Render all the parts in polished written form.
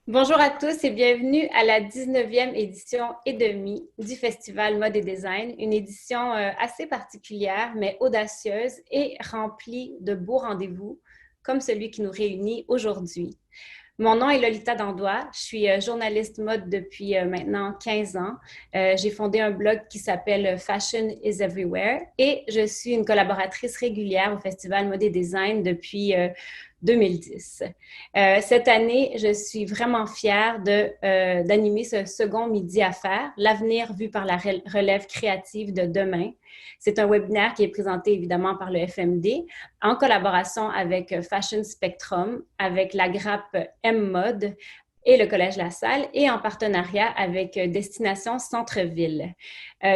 Bonjour à tous et bienvenue à la 19e édition et demie du Festival Mode et Design, une édition assez particulière mais audacieuse et remplie de beaux rendez-vous comme celui qui nous réunit aujourd'hui. Mon nom est Lolita Dandois, je suis journaliste mode depuis maintenant 15 ans. J'ai fondé un blog qui s'appelle Fashion is Everywhere et je suis une collaboratrice régulière au Festival Mode et Design depuis 2010. Cette année, je suis vraiment fière d'animer ce second Midi à faire, l'avenir vu par la relève créative de demain. C'est un webinaire qui est présenté évidemment par le FMD en collaboration avec Fashion Spectrum, avec la grappe M-Mode et le Collège La Salle et en partenariat avec Destination Centre-Ville.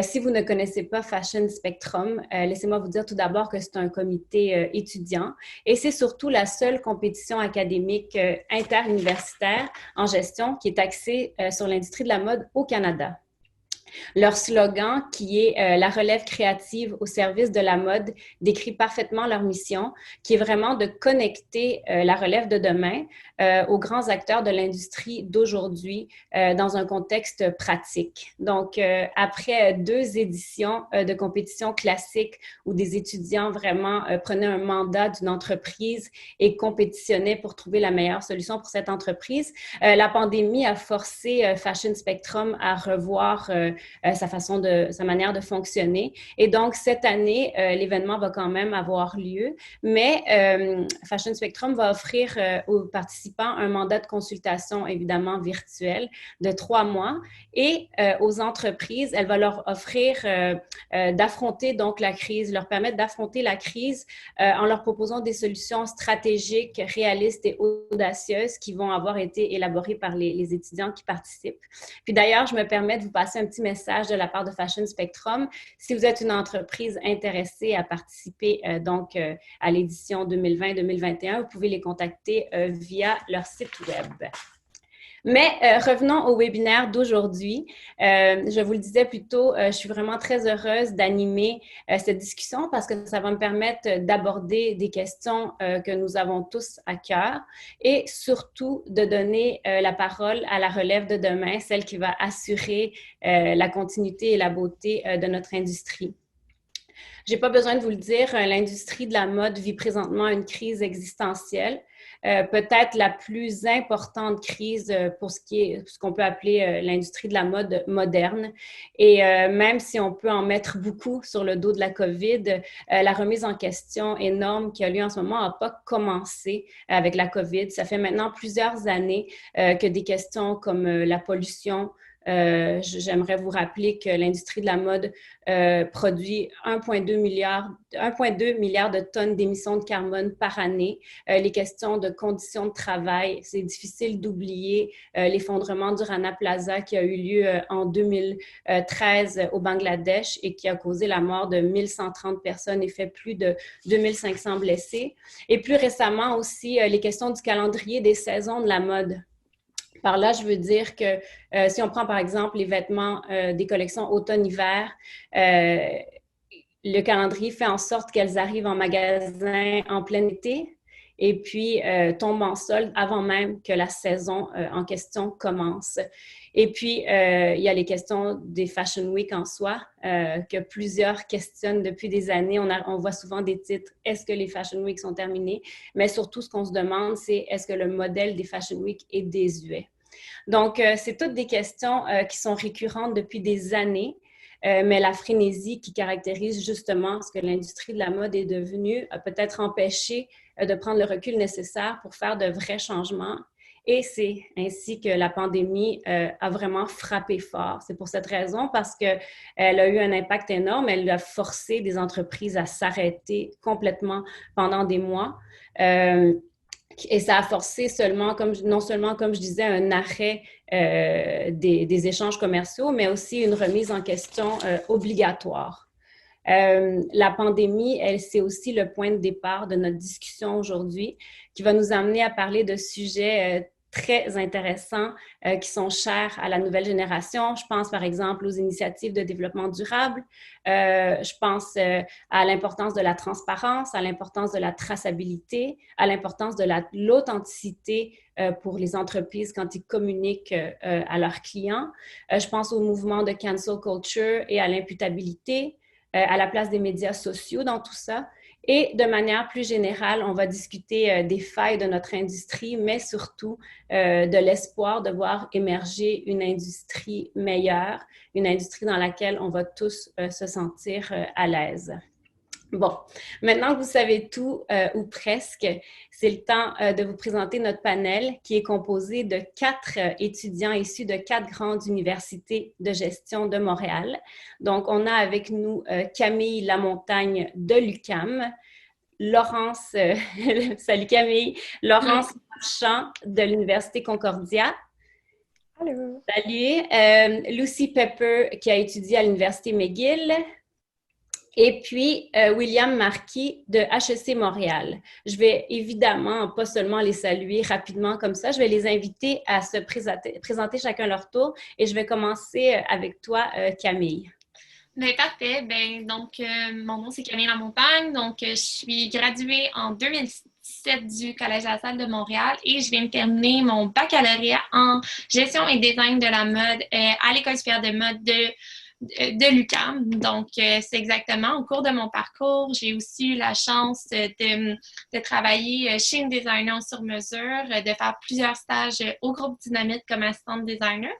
Si vous ne connaissez pas Fashion Spectrum, laissez-moi vous dire tout d'abord que c'est un comité étudiant et c'est surtout la seule compétition académique interuniversitaire en gestion qui est axée sur l'industrie de la mode au Canada. Leur slogan, qui est la relève créative au service de la mode, décrit parfaitement leur mission, qui est vraiment de connecter la relève de demain aux grands acteurs de l'industrie d'aujourd'hui dans un contexte pratique. Donc, après 2 éditions de compétition classique où des étudiants vraiment prenaient un mandat d'une entreprise et compétitionnaient pour trouver la meilleure solution pour cette entreprise, la pandémie a forcé Fashion Spectrum à revoir sa manière de fonctionner. Et donc, cette année, l'événement va quand même avoir lieu, mais Fashion Spectrum va offrir aux participants un mandat de consultation, évidemment, virtuel de 3 mois et aux entreprises, elle va leur offrir d'affronter donc la crise, leur permettre d'affronter la crise en leur proposant des solutions stratégiques, réalistes et audacieuses qui vont avoir été élaborées par les étudiants qui participent. Puis d'ailleurs, je me permets de vous passer un petit message de la part de Fashion Spectrum. Si vous êtes une entreprise intéressée à participer à l'édition 2020-2021, vous pouvez les contacter via leur site web. Mais revenons au webinaire d'aujourd'hui. Je vous le disais plus tôt, je suis vraiment très heureuse d'animer cette discussion parce que ça va me permettre d'aborder des questions que nous avons tous à cœur et surtout de donner la parole à la relève de demain, celle qui va assurer la continuité et la beauté de notre industrie. J'ai pas besoin de vous le dire, l'industrie de la mode vit présentement une crise existentielle, peut-être la plus importante crise pour ce qu'on peut appeler l'industrie de la mode moderne. Et même si on peut en mettre beaucoup sur le dos de la COVID, la remise en question énorme qui a lieu en ce moment n'a pas commencé avec la COVID. Ça fait maintenant plusieurs années que des questions comme la pollution, j'aimerais vous rappeler que l'industrie de la mode produit 1,2 milliard de tonnes d'émissions de carbone par année. Les questions de conditions de travail, c'est difficile d'oublier l'effondrement du Rana Plaza qui a eu lieu en 2013 au Bangladesh et qui a causé la mort de 1130 personnes et fait plus de 2500 blessés. Et plus récemment aussi, les questions du calendrier des saisons de la mode. Par là, je veux dire que si on prend par exemple les vêtements des collections automne-hiver, le calendrier fait en sorte qu'elles arrivent en magasin en plein été et puis tombent en solde avant même que la saison en question commence. Et puis, il y a les questions des Fashion Week en soi, que plusieurs questionnent depuis des années. On voit souvent des titres « Est-ce que les Fashion Week sont terminés? » Mais surtout, ce qu'on se demande, c'est « Est-ce que le modèle des Fashion Week est désuet? » Donc, c'est toutes des questions qui sont récurrentes depuis des années, mais la frénésie qui caractérise justement ce que l'industrie de la mode est devenue a peut-être empêché de prendre le recul nécessaire pour faire de vrais changements. Et c'est ainsi que la pandémie a vraiment frappé fort. C'est pour cette raison, parce qu'elle a eu un impact énorme. Elle a forcé des entreprises à s'arrêter complètement pendant des mois. Et ça a forcé non seulement, comme je disais, un arrêt des échanges commerciaux, mais aussi une remise en question obligatoire. La pandémie, c'est aussi le point de départ de notre discussion aujourd'hui, qui va nous amener à parler de sujets très intéressants qui sont chers à la nouvelle génération. Je pense par exemple aux initiatives de développement durable. Je pense à l'importance de la transparence, à l'importance de la traçabilité, à l'importance de l'authenticité pour les entreprises quand ils communiquent à leurs clients. Je pense au mouvement de cancel culture et à l'imputabilité, à la place des médias sociaux dans tout ça. Et de manière plus générale, on va discuter des failles de notre industrie, mais surtout de l'espoir de voir émerger une industrie meilleure, une industrie dans laquelle on va tous se sentir à l'aise. Bon, maintenant que vous savez tout ou presque, c'est le temps de vous présenter notre panel qui est composé de 4 étudiants issus de 4 grandes universités de gestion de Montréal. Donc, on a avec nous Camille Lamontagne de l'UQAM, Laurence, salut Camille, Laurence Marchand de l'Université Concordia. Allô. Salut, Lucy Pepper qui a étudié à l'Université McGill. Et puis, William Marquis de HEC Montréal. Je vais évidemment pas seulement les saluer rapidement comme ça, je vais les inviter à se présenter chacun leur tour et je vais commencer avec toi, Camille. Ben, parfait. Mon nom, c'est Camille Lamontagne. Je suis graduée en 2017 du Collège La Salle de Montréal et je viens de terminer mon baccalauréat en gestion et design de la mode à l'École supérieure de mode de l'UQAM. C'est exactement au cours de mon parcours. J'ai aussi eu la chance de travailler chez une designer sur mesure, de faire plusieurs stages au groupe Dynamite comme assistante designer.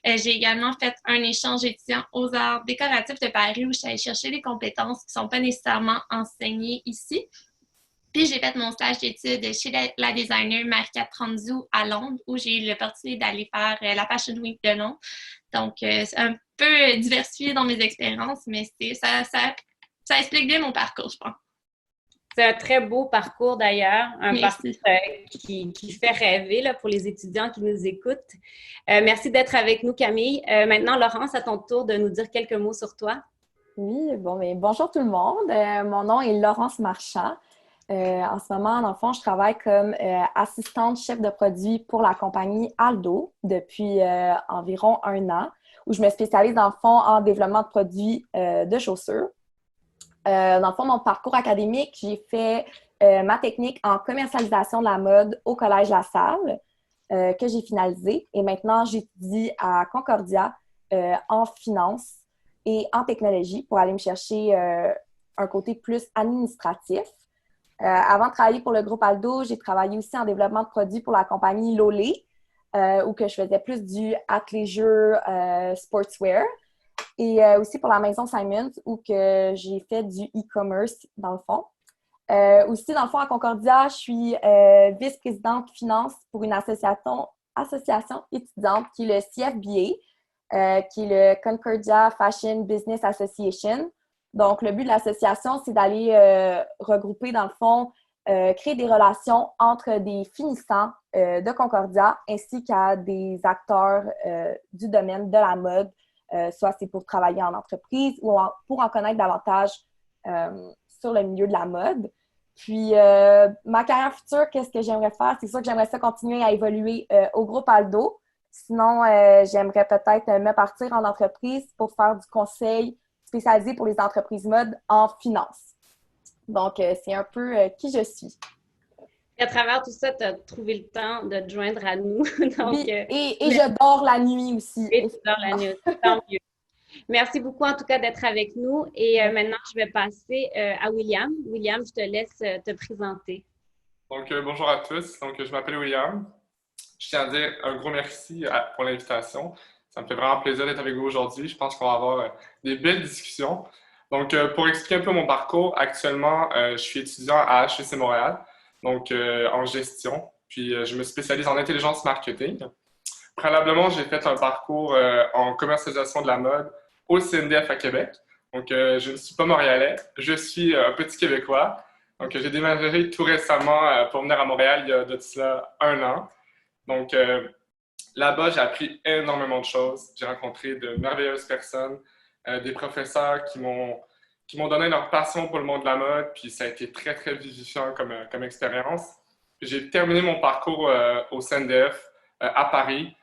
J'ai également fait un échange étudiant aux arts décoratifs de Paris où je suis allée chercher des compétences qui ne sont pas nécessairement enseignées ici. Puis j'ai fait mon stage d'études chez la designer Marika Tranzou à Londres, où j'ai eu l'opportunité d'aller faire la Fashion Week de Londres. C'est un peu diversifié dans mes expériences, mais ça explique bien mon parcours, je pense. C'est un très beau parcours d'ailleurs, un Merci. parcours qui fait rêver là, pour les étudiants qui nous écoutent. Merci d'être avec nous, Camille. Maintenant, Laurence, à ton tour de nous dire quelques mots sur toi. Oui, bonjour tout le monde. Mon nom est Laurence Marchand. En ce moment, dans le fond, je travaille comme assistante chef de produit pour la compagnie Aldo depuis environ 1 an, où je me spécialise dans le fond en développement de produits de chaussures. Dans le fond, mon parcours académique, j'ai fait ma technique en commercialisation de la mode au Collège La Salle, que j'ai finalisé. Et maintenant, j'étudie à Concordia en finance et en technologie pour aller me chercher un côté plus administratif. Avant de travailler pour le groupe Aldo, j'ai travaillé aussi en développement de produits pour la compagnie Lolé, où que je faisais plus du athleisure sportswear. Et aussi pour la maison Simons, où que j'ai fait du e-commerce dans le fond. Aussi, dans le fond, à Concordia, je suis vice-présidente finance pour une association étudiante qui est le CFBA, qui est le Concordia Fashion Business Association. Donc, le but de l'association, c'est d'aller regrouper, dans le fond, créer des relations entre des finissants de Concordia ainsi qu'à des acteurs du domaine de la mode, soit c'est pour travailler en entreprise ou pour en connaître davantage sur le milieu de la mode. Puis, ma carrière future, qu'est-ce que j'aimerais faire? C'est sûr que j'aimerais ça continuer à évoluer au groupe Aldo. Sinon, j'aimerais peut-être me partir en entreprise pour faire du conseil spécialisé pour les entreprises mode en finance. Donc, c'est un peu qui je suis. Et à travers tout ça, tu as trouvé le temps de te joindre à nous. Donc, oui, et je dors la nuit aussi. Et tu dors la nuit aussi, tant mieux. Merci beaucoup en tout cas d'être avec nous. Et maintenant, je vais passer à William. William, je te laisse te présenter. Donc, bonjour à tous. Donc, je m'appelle William. Je tiens à dire un gros merci pour l'invitation. Ça me fait vraiment plaisir d'être avec vous aujourd'hui. Je pense qu'on va avoir des belles discussions. Donc, pour expliquer un peu mon parcours, actuellement, je suis étudiant à HEC Montréal, donc en gestion. Puis, je me spécialise en intelligence marketing. Préalablement, j'ai fait un parcours en commercialisation de la mode au CNDF à Québec. Donc, je ne suis pas montréalais, je suis un petit Québécois. Donc, j'ai déménagé tout récemment pour venir à Montréal il y a de cela 1 an. Donc, là-bas, j'ai appris énormément de choses. J'ai rencontré de merveilleuses personnes, des professeurs qui m'ont donné leur passion pour le monde de la mode, puis ça a été très, très vivifiant comme expérience. J'ai terminé mon parcours au CNDF à Paris,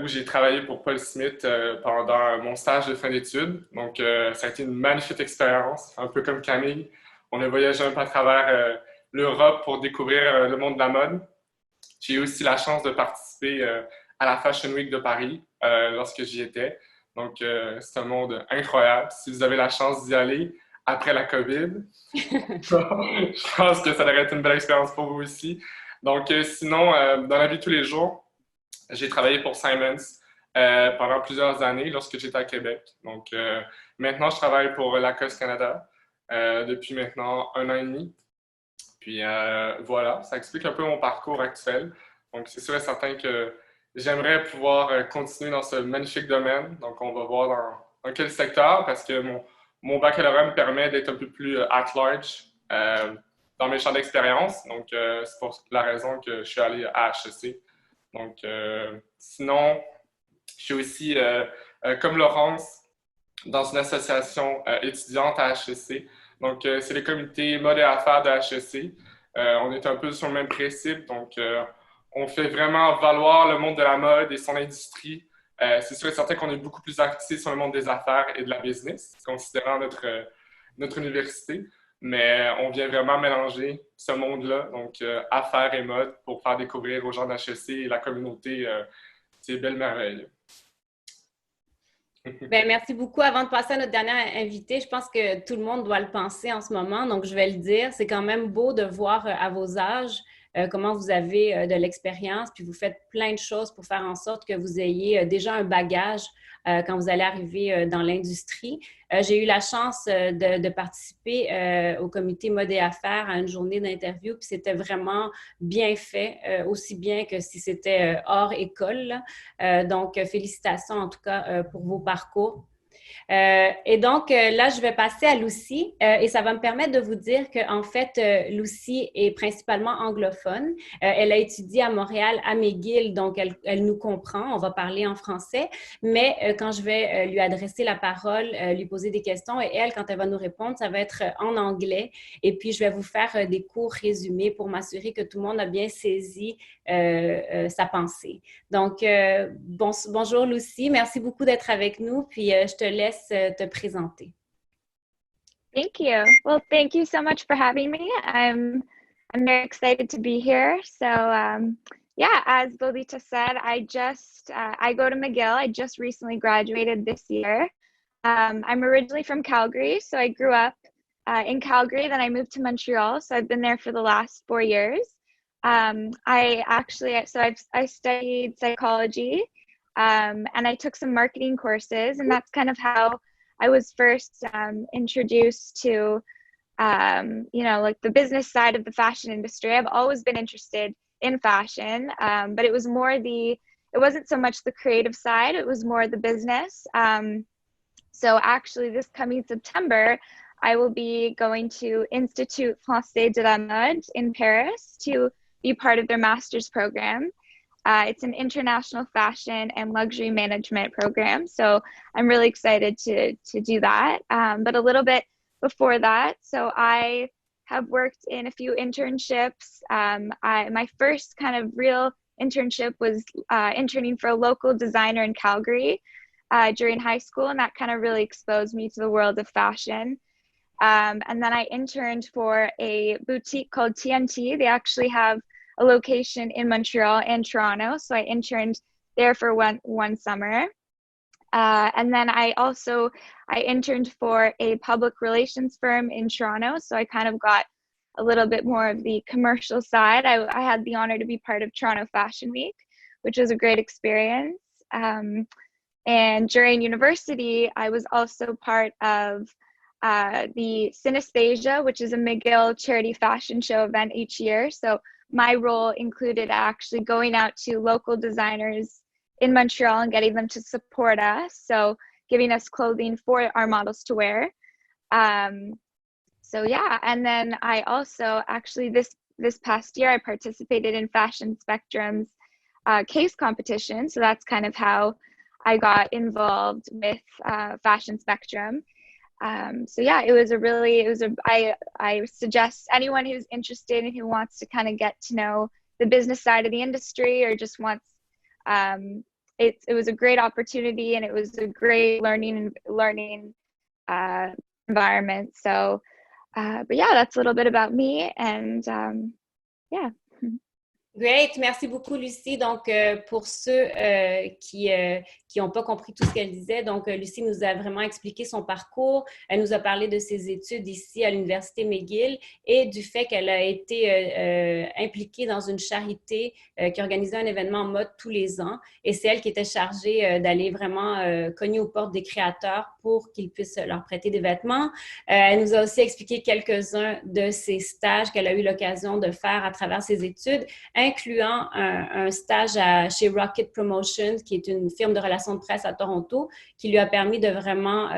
où j'ai travaillé pour Paul Smith pendant mon stage de fin d'études. Donc, ça a été une magnifique expérience, un peu comme Camille. On a voyagé un peu à travers l'Europe pour découvrir le monde de la mode. J'ai eu aussi la chance de participer à la Fashion Week de Paris lorsque j'y étais. Donc, c'est un monde incroyable. Si vous avez la chance d'y aller après la COVID, je pense que ça devrait être une belle expérience pour vous aussi. Donc, sinon, dans la vie de tous les jours, j'ai travaillé pour Simons pendant plusieurs années lorsque j'étais à Québec. Donc, maintenant, je travaille pour Lacoste Canada depuis maintenant 1 an et demi. Puis voilà, ça explique un peu mon parcours actuel. Donc, c'est sûr et certain que j'aimerais pouvoir continuer dans ce magnifique domaine. Donc, on va voir dans quel secteur, parce que mon baccalauréat me permet d'être un peu plus at large dans mes champs d'expérience. Donc, c'est pour la raison que je suis allé à HEC. Donc, sinon, je suis aussi, comme Laurence, dans une association étudiante à HEC. Donc, c'est les comités mode et affaires de HEC. On est un peu sur le même principe. Donc, on fait vraiment valoir le monde de la mode et son industrie. C'est sûr et certain qu'on est beaucoup plus axé sur le monde des affaires et de la business, considérant notre université. Mais on vient vraiment mélanger ce monde-là, donc affaires et mode, pour faire découvrir aux gens d'HEC et la communauté ces belles merveilles. Bien, merci beaucoup. Avant de passer à notre dernière invité, je pense que tout le monde doit le penser en ce moment, donc je vais le dire. C'est quand même beau de voir à vos âges comment vous avez de l'expérience, puis vous faites plein de choses pour faire en sorte que vous ayez déjà un bagage quand vous allez arriver dans l'industrie. J'ai eu la chance de participer au comité mode et affaires à une journée d'interview, puis c'était vraiment bien fait, aussi bien que si c'était hors école. Donc, félicitations en tout cas pour vos parcours. Et donc, là, je vais passer à Lucie et ça va me permettre de vous dire qu'en fait, Lucie est principalement anglophone. Elle a étudié à Montréal, à McGill, donc elle nous comprend. On va parler en français, mais quand je vais lui adresser la parole, lui poser des questions et elle, quand elle va nous répondre, ça va être en anglais. Et puis, je vais vous faire des courts résumés pour m'assurer que tout le monde a bien saisi sa pensée. Donc, bonjour Lucie, merci beaucoup d'être avec nous, puis je te laisse te présenter. Thank you. Well, thank you so much for having me. I'm very excited to be here. So, yeah, as Lolita said, I go to McGill. I just recently graduated this year. I'm originally from Calgary, so I grew up in Calgary. Then I moved to Montreal, so I've been there for the last 4 years. I studied psychology, and I took some marketing courses, and that's kind of how I was first introduced to, like the business side of the fashion industry. I've always been interested in fashion, but it wasn't so much the creative side, it was more the business. So actually this coming September, I will be going to Institut Français de la Mode in Paris to be part of their master's program. It's an international fashion and luxury management program. So I'm really excited to do that. But a little bit before that, so I have worked in a few internships. My first kind of real internship was interning for a local designer in Calgary during high school, and that kind of really exposed me to the world of fashion. And then I interned for a boutique called TNT. They actually have a location in Montreal and Toronto, so I interned there for one summer. And then I interned for a public relations firm in Toronto, so I kind of got a little bit more of the commercial side. I had the honor to be part of Toronto Fashion Week, which was a great experience. And during university, I was also part of the Synesthesia, which is a McGill charity fashion show event each year. So my role included actually going out to local designers in Montreal and getting them to support us. So giving us clothing for our models to wear. So yeah, and then I also actually this past year, I participated in Fashion Spectrum's case competition. So that's kind of how I got involved with Fashion Spectrum. So yeah, I suggest anyone who's interested and who wants to kind of get to know the business side of the industry or just wants it was a great opportunity, and it was a great learning environment. So, but yeah, that's a little bit about me, and yeah. Great, merci beaucoup Lucie. Donc, pour ceux qui n'ont pas compris tout ce qu'elle disait, donc Lucie nous a vraiment expliqué son parcours. Elle nous a parlé de ses études ici à l'Université McGill et du fait qu'elle a été impliquée dans une charité qui organisait un événement en mode tous les ans. Et c'est elle qui était chargée d'aller vraiment cogner aux portes des créateurs pour qu'ils puissent leur prêter des vêtements. Elle nous a aussi expliqué quelques-uns de ses stages qu'elle a eu l'occasion de faire à travers ses études, incluant un stage chez Rocket Promotions, qui est une firme de relations de presse à Toronto, qui lui a permis de vraiment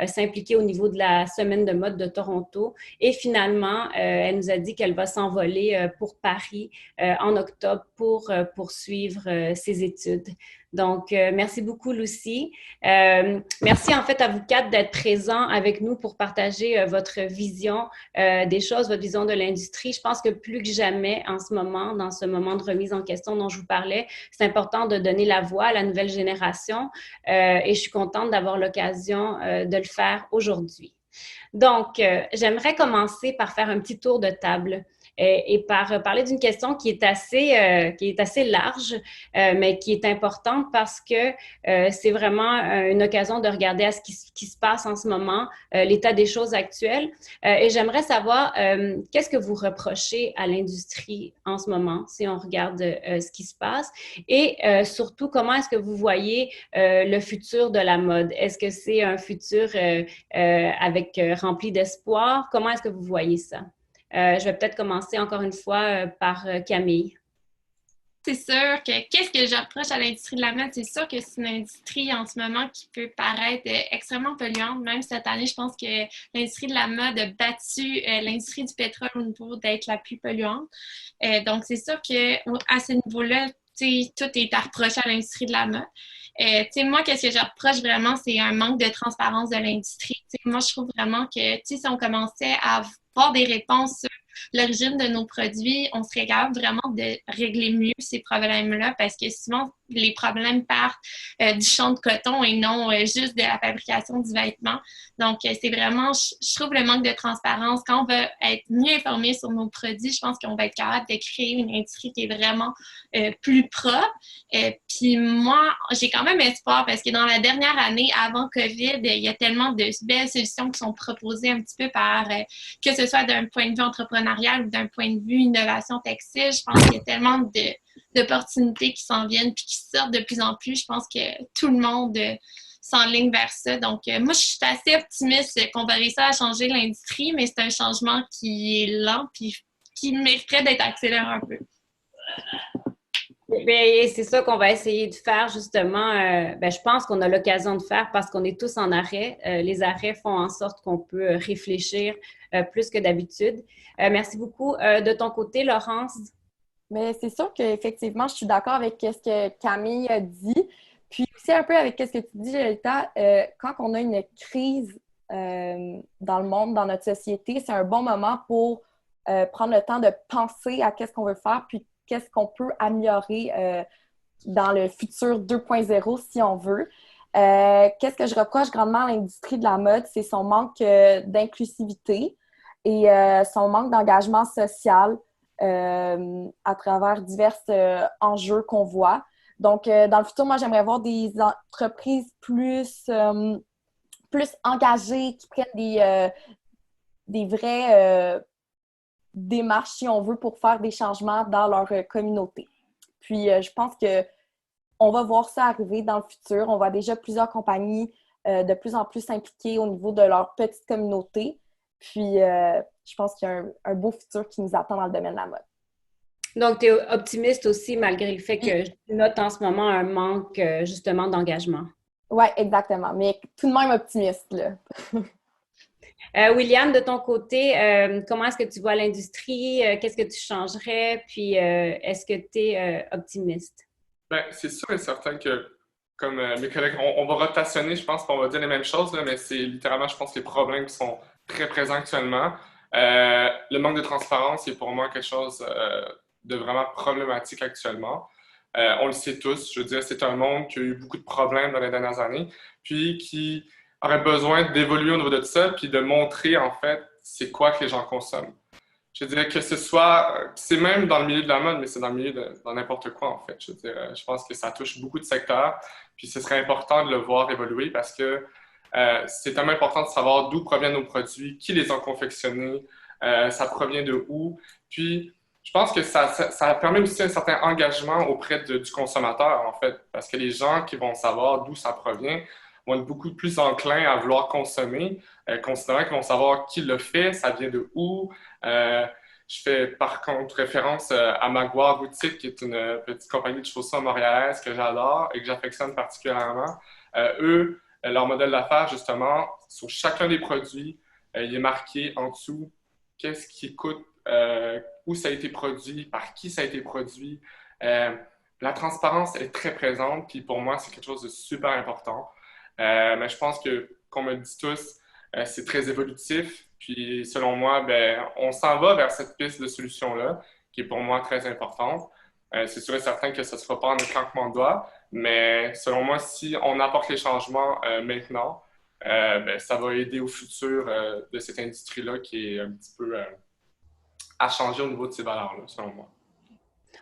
s'impliquer au niveau de la semaine de mode de Toronto. Et finalement, elle nous a dit qu'elle va s'envoler pour Paris en octobre pour poursuivre ses études. Donc, merci beaucoup, Lucie. Merci en fait à vous quatre d'être présents avec nous pour partager votre vision des choses, votre vision de l'industrie. Je pense que plus que jamais en ce moment, dans ce moment de remise en question dont je vous parlais, c'est important de donner la voix à la nouvelle génération et je suis contente d'avoir l'occasion de le faire aujourd'hui. Donc, j'aimerais commencer par faire un petit tour de table. Et par parler d'une question qui est assez large, mais qui est importante parce que c'est vraiment une occasion de regarder à ce qui se passe en ce moment, l'état des choses actuelles. Et j'aimerais savoir qu'est-ce que vous reprochez à l'industrie en ce moment, si on regarde ce qui se passe, et surtout, comment est-ce que vous voyez le futur de la mode? Est-ce que c'est un futur avec rempli d'espoir? Comment est-ce que vous voyez ça? Je vais peut-être commencer encore une fois par Camille. C'est sûr que qu'est-ce que j'approche à l'industrie de la mode? C'est sûr que c'est une industrie en ce moment qui peut paraître extrêmement polluante. Même cette année, je pense que l'industrie de la mode a battu l'industrie du pétrole au niveau d'être la plus polluante. Donc, c'est sûr qu'à ce niveau-là, tout est à reprocher à l'industrie de la mode. Moi, qu'est-ce que je reproche vraiment, c'est un manque de transparence de l'industrie. Moi, je trouve vraiment que si on commençait à avoir des réponses sur l'origine de nos produits, on serait capable vraiment de régler mieux ces problèmes-là parce que souvent, les problèmes partent du champ de coton et non juste de la fabrication du vêtement. Donc, c'est vraiment, je trouve le manque de transparence. Quand on va être mieux informé sur nos produits, je pense qu'on va être capable de créer une industrie qui est vraiment plus propre. Puis moi, j'ai quand même espoir parce que dans la dernière année, avant COVID, il y a tellement de belles solutions qui sont proposées un petit peu par, que ce soit d'un point de vue entrepreneurial ou d'un point de vue innovation textile. Je pense qu'il y a tellement d'opportunités qui s'en viennent puis qui sortent de plus en plus. Je pense que tout le monde s'enligne vers ça. Donc, moi, je suis assez optimiste qu'on va réussir à changer l'industrie, mais c'est un changement qui est lent puis qui mériterait d'être accéléré un peu. Bien, c'est ça qu'on va essayer de faire justement. Je pense qu'on a l'occasion de faire parce qu'on est tous en arrêt. Les arrêts font en sorte qu'on peut réfléchir plus que d'habitude. Merci beaucoup. De ton côté, Laurence? Mais c'est sûr qu'effectivement, je suis d'accord avec ce que Camille a dit. Puis aussi un peu avec ce que tu dis, Jolita, quand on a une crise dans le monde, dans notre société, c'est un bon moment pour prendre le temps de penser à qu'est-ce qu'on veut faire, puis qu'est-ce qu'on peut améliorer dans le futur 2.0, si on veut. Qu'est-ce que je reproche grandement à l'industrie de la mode, c'est son manque d'inclusivité et son manque d'engagement social à travers divers enjeux qu'on voit. Donc, dans le futur, moi, j'aimerais voir des entreprises plus engagées, qui prennent des vraies démarches, si on veut, pour faire des changements dans leur communauté. Puis, je pense qu'on va voir ça arriver dans le futur. On voit déjà plusieurs compagnies de plus en plus s'impliquer au niveau de leur petite communauté. Puis, je pense qu'il y a un beau futur qui nous attend dans le domaine de la mode. Donc, tu es optimiste aussi, malgré le fait que je note en ce moment un manque, justement, d'engagement. Oui, exactement. Mais tout de même optimiste, là. William, de ton côté, comment est-ce que tu vois l'industrie? Qu'est-ce que tu changerais? Puis, est-ce que tu es optimiste? Bien, c'est sûr et certain que, comme mes collègues, on va rotationner, je pense qu'on va dire les mêmes choses, là, mais c'est littéralement, je pense, les problèmes qui sont très présents actuellement. Le manque de transparence est pour moi quelque chose de vraiment problématique actuellement. On le sait tous, je veux dire, c'est un monde qui a eu beaucoup de problèmes dans les dernières années, puis qui aurait besoin d'évoluer au niveau de ça, puis de montrer, en fait, c'est quoi que les gens consomment. Je veux dire que ce soit, c'est même dans le milieu de la mode, mais c'est dans le milieu dans n'importe quoi, en fait. Je veux dire, je pense que ça touche beaucoup de secteurs, puis ce serait important de le voir évoluer parce que c'est tellement important de savoir d'où proviennent nos produits, qui les ont confectionnés, ça provient de où. Puis, je pense que ça permet aussi un certain engagement auprès du consommateur, en fait, parce que les gens qui vont savoir d'où ça provient vont être beaucoup plus enclins à vouloir consommer, considérant qu'ils vont savoir qui le fait, ça vient de où. Je fais par contre référence à Magua Boutique, qui est une petite compagnie de chaussures montréalaise que j'adore et que j'affectionne particulièrement. Eux, leur modèle d'affaires, justement, sur chacun des produits, il est marqué en dessous qu'est-ce qui coûte, où ça a été produit, par qui ça a été produit. La transparence est très présente, puis pour moi, c'est quelque chose de super important. Mais je pense que, qu'on me le dit tous, c'est très évolutif. Puis selon moi, ben, on s'en va vers cette piste de solution-là, qui est pour moi très importante. C'est sûr et certain que ça ne se fera pas en un claquement de doigts, mais selon moi, si on apporte les changements maintenant, ben, ça va aider au futur de cette industrie-là qui est un petit peu à changer au niveau de ses valeurs-là, selon moi.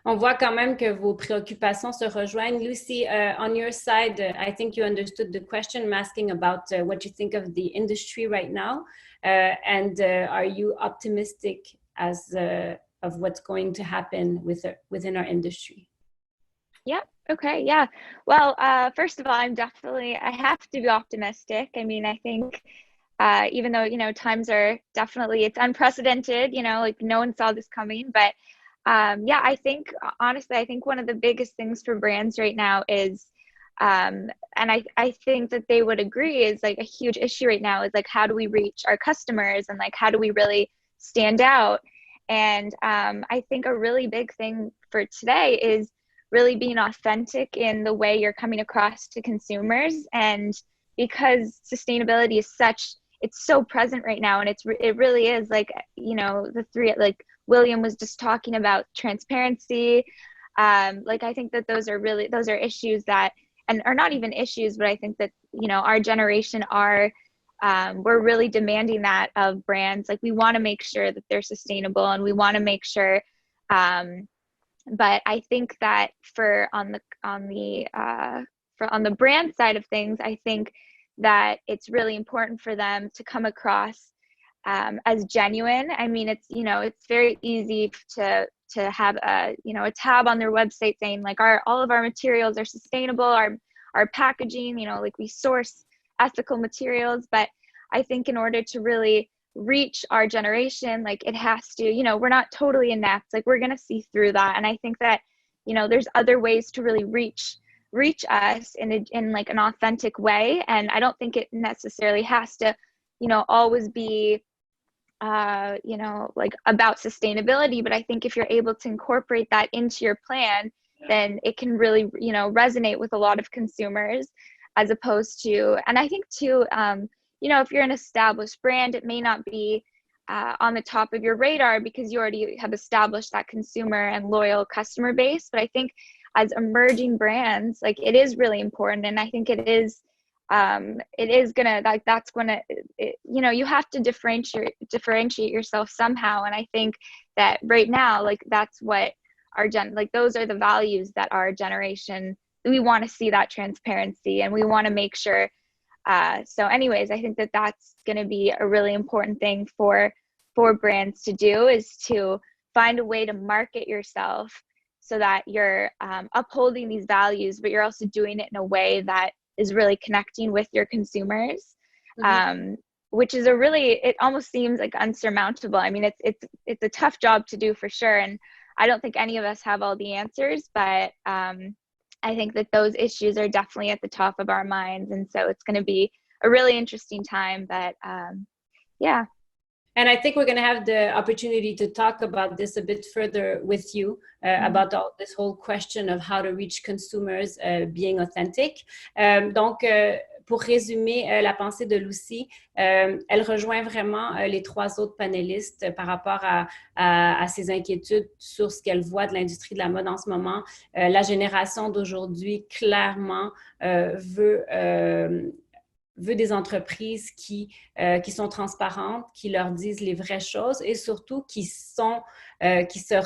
On voit quand même que vos préoccupations se rejoignent. Lucy, on your side, I think you understood the question. I'm asking about what you think of the industry right now, and are you optimistic of what's going to happen within our industry? Yeah. Okay. Yeah. Well, first of all, I have to be optimistic. I mean, I think even though, times are definitely, it's unprecedented, like no one saw this coming, but yeah, I think, honestly, I think one of the biggest things for brands right now is, and I think that they would agree is like a huge issue right now is like, how do we reach our customers and like, how do we really stand out? And I think a really big thing for today is really being authentic in the way you're coming across to consumers. And because sustainability is it's so present right now. And it really is like, the three, like, William was just talking about transparency. Like, I think that those are issues that, and are not even issues, but I think that, our generation we're really demanding that of brands. Like, we want to make sure that they're sustainable and we want to make sure, but I think that on the brand side of things, I think that it's really important for them to come across as genuine. I mean, it's very easy to have a tab on their website saying like all of our materials are sustainable, our packaging, like we source ethical materials. But I think in order to really reach our generation, like it has to, we're not totally inept, like we're going to see through that. And I think that, there's other ways to really reach us in like an authentic way. And I don't think it necessarily has to, always be like about sustainability, but I think if you're able to incorporate that into your plan, then it can really, resonate with a lot of consumers, as opposed to, and I think too, if you're an established brand, it may not be on the top of your radar because you already have established that consumer and loyal customer base. But I think as emerging brands, like it is really important. And I think it is gonna, like, that's gonna, you have to differentiate yourself somehow. And I think that right now, like, that's what those are the values that our generation, we want to see that transparency and we want to make sure. So anyways, I think that that's going to be a really important thing for brands to do, is to find a way to market yourself so that you're upholding these values, but you're also doing it in a way that is really connecting with your consumers, which is it almost seems like unsurmountable. I mean, it's a tough job to do for sure. And I don't think any of us have all the answers, but I think that those issues are definitely at the top of our minds. And so it's going to be a really interesting time, but yeah. And I think we're going to have the opportunity to talk about this a bit further with you, about this whole question of how to reach consumers being authentic. Donc, pour résumer la pensée de Lucy, elle rejoint vraiment les 3 autres panélistes par rapport à ses inquiétudes sur ce qu'elle voit de l'industrie de la mode en ce moment. La génération d'aujourd'hui, clairement, veut des entreprises qui sont transparentes, qui leur disent les vraies choses et surtout qui se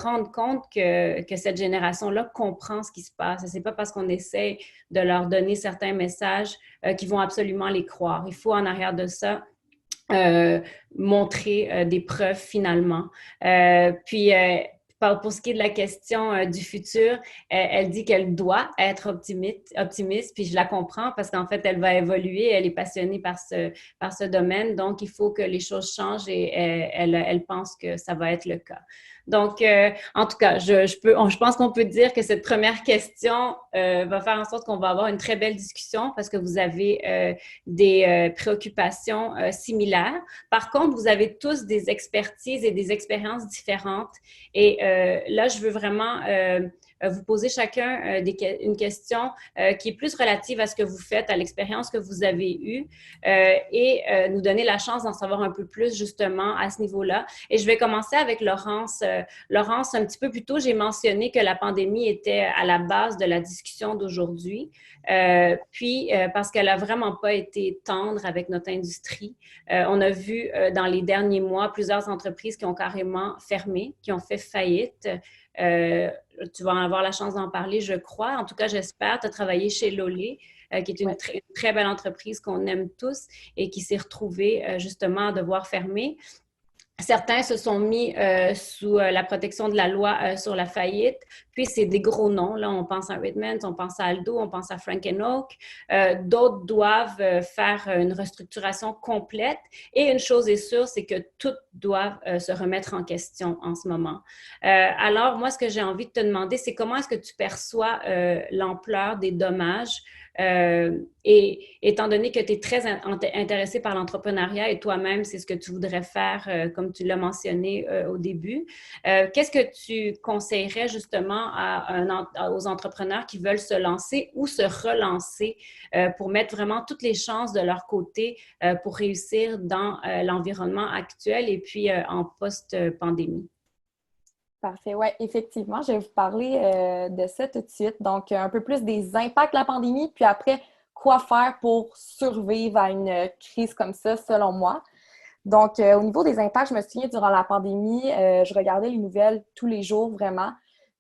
rendent compte que cette génération-là comprend ce qui se passe. Ce n'est pas parce qu'on essaie de leur donner certains messages qu'ils vont absolument les croire. Il faut en arrière de ça montrer des preuves finalement. Puis, pour ce qui est de la question du futur, elle dit qu'elle doit être optimiste, puis je la comprends parce qu'en fait, elle va évoluer, elle est passionnée par ce domaine, donc il faut que les choses changent et elle pense que ça va être le cas. Donc, en tout cas, je pense qu'on peut dire que cette première question va faire en sorte qu'on va avoir une très belle discussion parce que vous avez des préoccupations similaires. Par contre, vous avez tous des expertises et des expériences différentes. Et là, je veux vraiment vous poser chacun une question qui est plus relative à ce que vous faites, à l'expérience que vous avez eue et nous donner la chance d'en savoir un peu plus justement à ce niveau-là. Et je vais commencer avec Laurence. Laurence, un petit peu plus tôt, j'ai mentionné que la pandémie était à la base de la discussion d'aujourd'hui. Puis, parce qu'elle n'a vraiment pas été tendre avec notre industrie. On a vu dans les derniers mois plusieurs entreprises qui ont carrément fermé, qui ont fait faillite. Tu vas en avoir la chance d'en parler, je crois. En tout cas, j'espère. Tu as travaillé chez Lolé, qui est une très belle entreprise qu'on aime tous et qui s'est retrouvée justement à devoir fermer. Certains se sont mis sous la protection de la loi sur la faillite. Puis, c'est des gros noms. Là, on pense à Redmond, on pense à Aldo, on pense à Frank & Oak. D'autres doivent faire une restructuration complète. Et une chose est sûre, c'est que toutes doivent se remettre en question en ce moment. Alors, moi, ce que j'ai envie de te demander, c'est comment est-ce que tu perçois l'ampleur des dommages et étant donné que tu es très intéressé par l'entrepreneuriat et toi-même, c'est ce que tu voudrais faire, comme tu l'as mentionné au début, qu'est-ce que tu conseillerais justement aux entrepreneurs qui veulent se lancer ou se relancer pour mettre vraiment toutes les chances de leur côté pour réussir dans l'environnement actuel et puis en post-pandémie? Parfait. Oui, effectivement, je vais vous parler de ça tout de suite. Donc, un peu plus des impacts de la pandémie, puis après, quoi faire pour survivre à une crise comme ça, selon moi. Donc, au niveau des impacts, je me souviens, durant la pandémie, je regardais les nouvelles tous les jours, vraiment.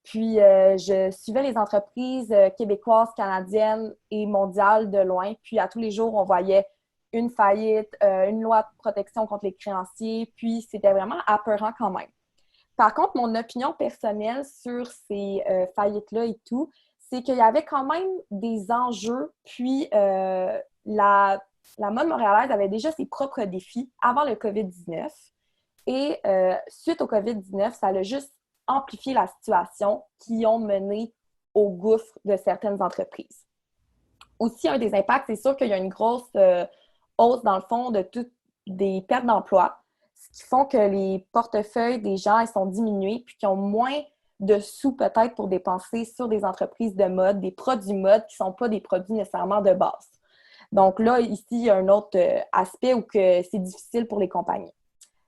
Puis, je suivais les entreprises québécoises, canadiennes et mondiales de loin. Puis, à tous les jours, on voyait une faillite, une loi de protection contre les créanciers. Puis, c'était vraiment apeurant quand même. Par contre, mon opinion personnelle sur ces faillites-là et tout, c'est qu'il y avait quand même des enjeux, puis la mode montréalaise avait déjà ses propres défis avant le COVID-19. Et suite au COVID-19, ça a juste amplifié la situation qui ont mené au gouffre de certaines entreprises. Aussi, un des impacts, c'est sûr qu'il y a une grosse hausse, dans le fond, de toutes des pertes d'emploi, qui font que les portefeuilles des gens ils sont diminués puis qui ont moins de sous peut-être pour dépenser sur des entreprises de mode, des produits mode qui ne sont pas des produits nécessairement de base. Donc là, ici, il y a un autre aspect où que c'est difficile pour les compagnies.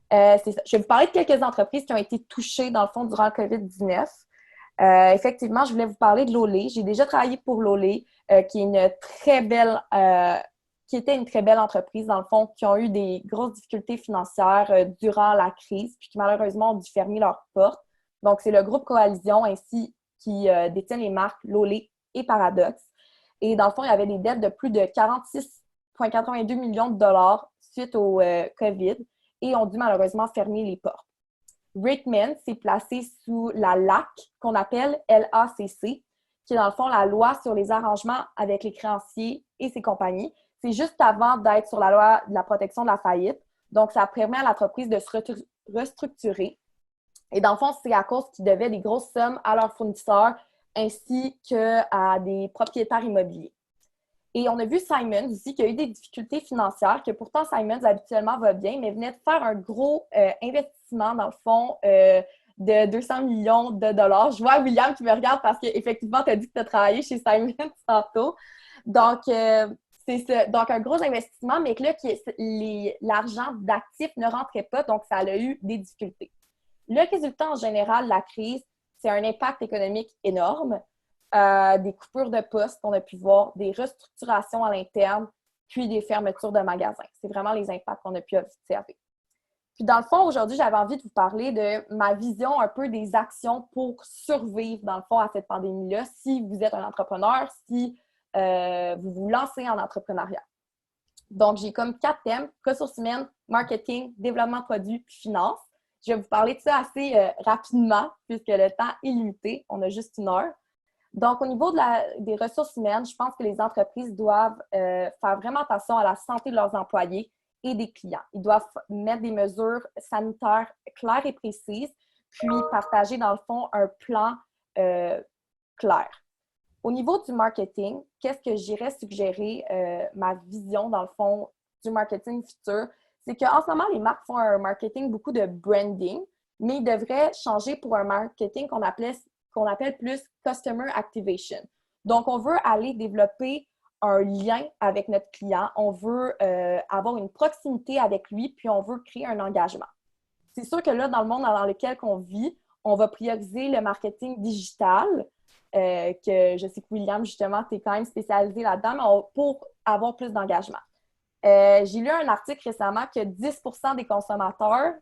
C'est ça. Je vais vous parler de quelques entreprises qui ont été touchées, dans le fond, durant le COVID-19. Effectivement, je voulais vous parler de Lolé. J'ai déjà travaillé pour Lolé, qui est une très belle... qui était une très belle entreprise, dans le fond, qui ont eu des grosses difficultés financières durant la crise, puis qui malheureusement ont dû fermer leurs portes. Donc, c'est le groupe Coalition ainsi qui détient les marques Lolé et Paradox. Et dans le fond, il y avait des dettes de plus de 46,82 millions de dollars suite au COVID et ont dû malheureusement fermer les portes. Rickman s'est placé sous la LAC, qu'on appelle LACC, qui est dans le fond la loi sur les arrangements avec les créanciers et ses compagnies. C'est juste avant d'être sur la loi de la protection de la faillite. Donc, ça permet à l'entreprise de se restructurer. Et dans le fond, c'est à cause qu'ils devaient des grosses sommes à leurs fournisseurs ainsi qu'à des propriétaires immobiliers. Et on a vu Simons aussi qui a eu des difficultés financières, que pourtant Simons habituellement va bien, mais venait de faire un gros investissement, dans le fond, de 200 millions de dollars. Je vois William qui me regarde parce qu'effectivement, tu as dit que tu as travaillé chez Simons tantôt. Donc, C'est ça. Donc, un gros investissement, mais que là, l'argent d'actifs ne rentrait pas, donc ça a eu des difficultés. Le résultat, en général, de la crise, c'est un impact économique énorme, des coupures de postes qu'on a pu voir, des restructurations à l'interne, puis des fermetures de magasins. C'est vraiment les impacts qu'on a pu observer. Puis dans le fond, aujourd'hui, j'avais envie de vous parler de ma vision un peu des actions pour survivre, dans le fond, à cette pandémie-là, si vous êtes un entrepreneur, si vous vous lancez en entrepreneuriat. Donc, j'ai comme 4 thèmes: ressources humaines, marketing, développement de produits, puis finance. Je vais vous parler de ça assez rapidement, puisque le temps est limité. On a juste 1 heure. Donc, au niveau des ressources humaines, je pense que les entreprises doivent faire vraiment attention à la santé de leurs employés et des clients. Ils doivent mettre des mesures sanitaires claires et précises, puis partager, dans le fond, un plan clair. Au niveau du marketing, qu'est-ce que j'irais suggérer, ma vision, dans le fond, du marketing futur? C'est qu'en ce moment, les marques font un marketing beaucoup de branding, mais ils devraient changer pour un marketing qu'on appelle plus Customer Activation. Donc, on veut aller développer un lien avec notre client, on veut avoir une proximité avec lui, puis on veut créer un engagement. C'est sûr que là, dans le monde dans lequel on vit, on va prioriser le marketing digital, que je sais que William, justement, tu es quand même spécialisé là-dedans, mais pour avoir plus d'engagement. J'ai lu un article récemment que 10% des consommateurs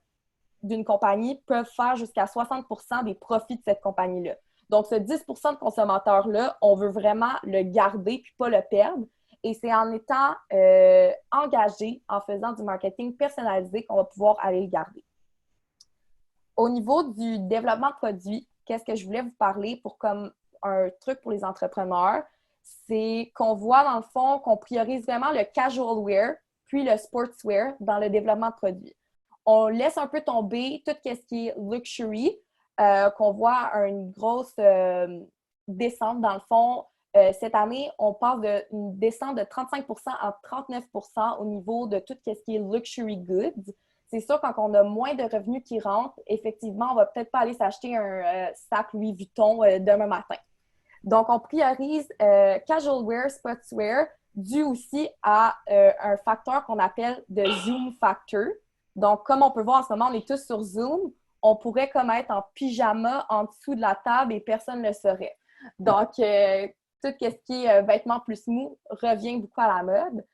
d'une compagnie peuvent faire jusqu'à 60% des profits de cette compagnie-là. Donc, ce 10% de consommateurs-là, on veut vraiment le garder puis pas le perdre. Et c'est en étant engagé, en faisant du marketing personnalisé, qu'on va pouvoir aller le garder. Au niveau du développement de produits, qu'est-ce que je voulais vous parler pour comme un truc pour les entrepreneurs? C'est qu'on voit, dans le fond, qu'on priorise vraiment le casual wear puis le sportswear dans le développement de produits. On laisse un peu tomber tout ce qui est luxury, qu'on voit une grosse descente. Dans le fond, cette année, on passe d'une descente de 35% à 39% au niveau de tout ce qui est luxury goods. C'est sûr, quand on a moins de revenus qui rentrent, effectivement, on ne va peut-être pas aller s'acheter un sac Louis Vuitton demain matin. Donc, on priorise casual wear, sportswear, dû aussi à un facteur qu'on appelle de Zoom factor. Donc, comme on peut voir en ce moment, on est tous sur Zoom, on pourrait comme être en pyjama en dessous de la table et personne ne le saurait. Donc, tout ce qui est vêtements plus mous revient beaucoup à la mode.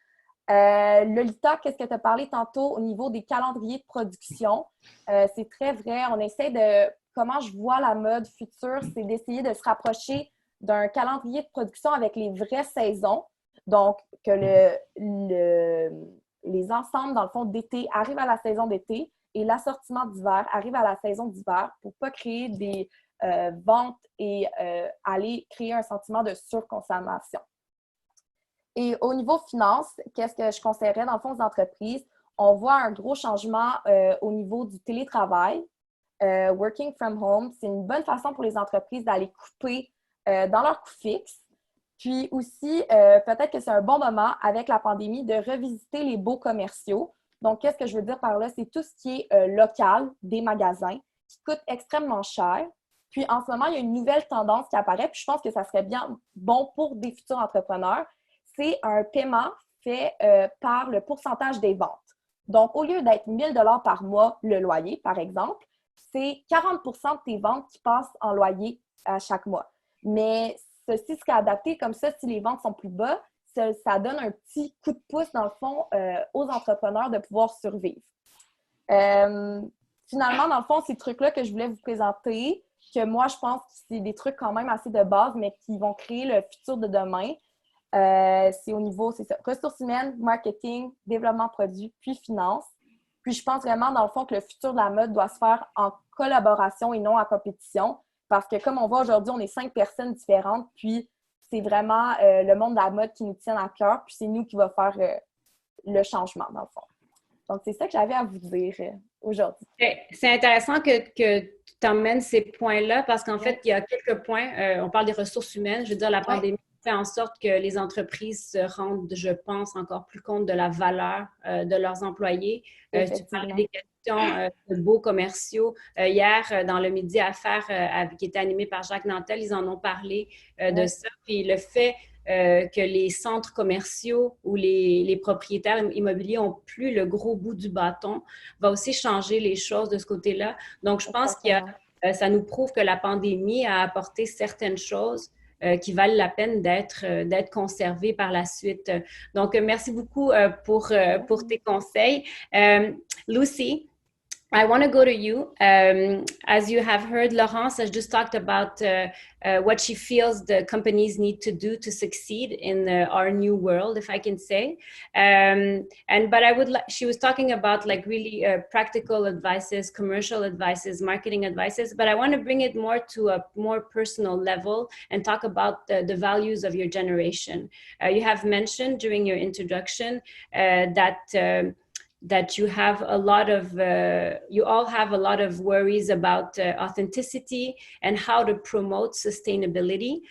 Lolita, qu'est-ce que tu as parlé tantôt au niveau des calendriers de production? C'est très vrai. On essaie de... Comment je vois la mode future, c'est d'essayer de se rapprocher d'un calendrier de production avec les vraies saisons. Donc, que les ensembles, dans le fond, d'été arrivent à la saison d'été et l'assortiment d'hiver arrive à la saison d'hiver pour ne pas créer des ventes et aller créer un sentiment de surconsommation. Et au niveau finance, qu'est-ce que je conseillerais dans le fond aux entreprises? On voit un gros changement au niveau du télétravail. Working from home, c'est une bonne façon pour les entreprises d'aller couper dans leurs coûts fixes. Puis aussi, peut-être que c'est un bon moment avec la pandémie de revisiter les baux commerciaux. Donc, qu'est-ce que je veux dire par là? C'est tout ce qui est local des magasins qui coûte extrêmement cher. Puis en ce moment, il y a une nouvelle tendance qui apparaît, puis je pense que ça serait bien bon pour des futurs entrepreneurs. C'est un paiement fait par le pourcentage des ventes. Donc, au lieu d'être 1 000 $ par mois le loyer, par exemple, c'est 40% de tes ventes qui passent en loyer à chaque mois. Mais ceci serait adapté comme ça, si les ventes sont plus bas, ça donne un petit coup de pouce, dans le fond, aux entrepreneurs de pouvoir survivre. Finalement, dans le fond, ces trucs-là que je voulais vous présenter, que moi, je pense que c'est des trucs quand même assez de base, mais qui vont créer le futur de demain. C'est au niveau, c'est ça, ressources humaines, marketing, développement de produits, puis finance. Puis je pense vraiment, dans le fond, que le futur de la mode doit se faire en collaboration et non en compétition. Parce que comme on voit aujourd'hui, on est 5 personnes différentes, puis c'est vraiment le monde de la mode qui nous tient à cœur, puis c'est nous qui va faire le changement, dans le fond. Donc, c'est ça que j'avais à vous dire aujourd'hui. C'est intéressant que tu emmènes ces points-là, parce qu'en fait, il y a quelques points. On parle des ressources humaines. Je veux dire, la pandémie fait en sorte que les entreprises se rendent, je pense, encore plus compte de la valeur de leurs employés. Tu parlais des questions de beaux commerciaux. Hier, dans le Midi Affaires, qui était animé par Jacques Nantel, ils en ont parlé de ça. Puis le fait que les centres commerciaux ou les propriétaires immobiliers ont plus le gros bout du bâton, va aussi changer les choses de ce côté-là. Donc, je pense ça nous prouve que la pandémie a apporté certaines choses qui valent la peine d'être conservées par la suite. Donc, merci beaucoup pour tes conseils. Lucy, I want to go to you. As you have heard, Laurence has just talked about what she feels the companies need to do to succeed in our new world, if I can say. But she was talking about like really practical advices, commercial advices, marketing advices. But I want to bring it more to a more personal level and talk about the values of your generation. You have mentioned during your introduction that you have a lot of, you all have a lot of worries about authenticity and how to promote sustainability.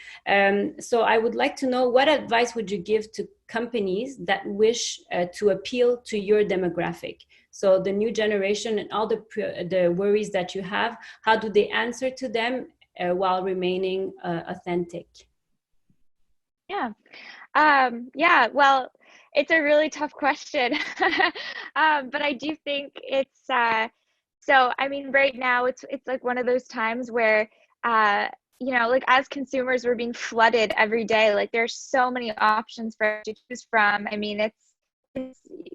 So I would like to know, what advice would you give to companies that wish to appeal to your demographic? So the new generation and all the worries that you have, how do they answer to them while remaining authentic? Yeah. Well, it's a really tough question. But I do think it's, so, I mean, right now it's like one of those times where, you know, like as consumers, we're being flooded every day. Like there's so many options for us to choose from. I mean, it's,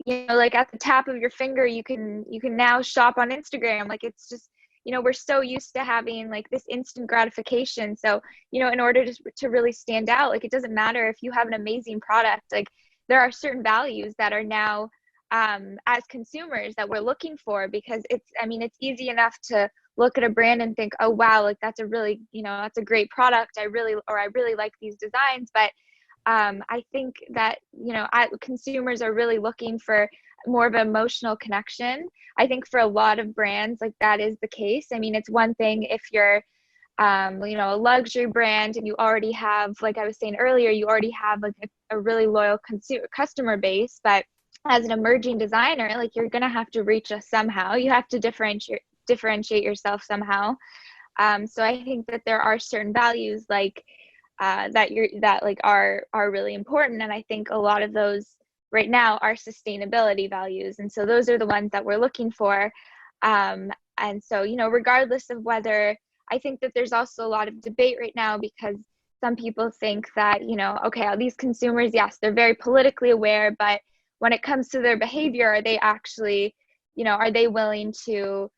you know, like at the tap of your finger, you can now shop on Instagram. Like it's just, you know, we're so used to having like this instant gratification. So, you know, in order to really stand out, like it doesn't matter if you have an amazing product, like there are certain values that are now as consumers that we're looking for, because it's easy enough to look at a brand and think, oh wow, like that's a really, you know, that's a great product. I really like these designs. But I think that, you know, consumers are really looking for more of an emotional connection. I think for a lot of brands, like that is the case. I mean, it's one thing if you're you know, a luxury brand and you already have, like I was saying earlier, you already have like a really loyal customer base. But as an emerging designer, like you're gonna have to reach us somehow. You have to differentiate yourself somehow. So I think that there are certain values like that like are really important, and I think a lot of those right now are sustainability values, and so those are the ones that we're looking for. And so, you know, regardless of whether, I think that there's also a lot of debate right now because some people think that, you know, okay, these consumers, yes, they're very politically aware, but when it comes to their behavior, are they actually, you know, are they willing to,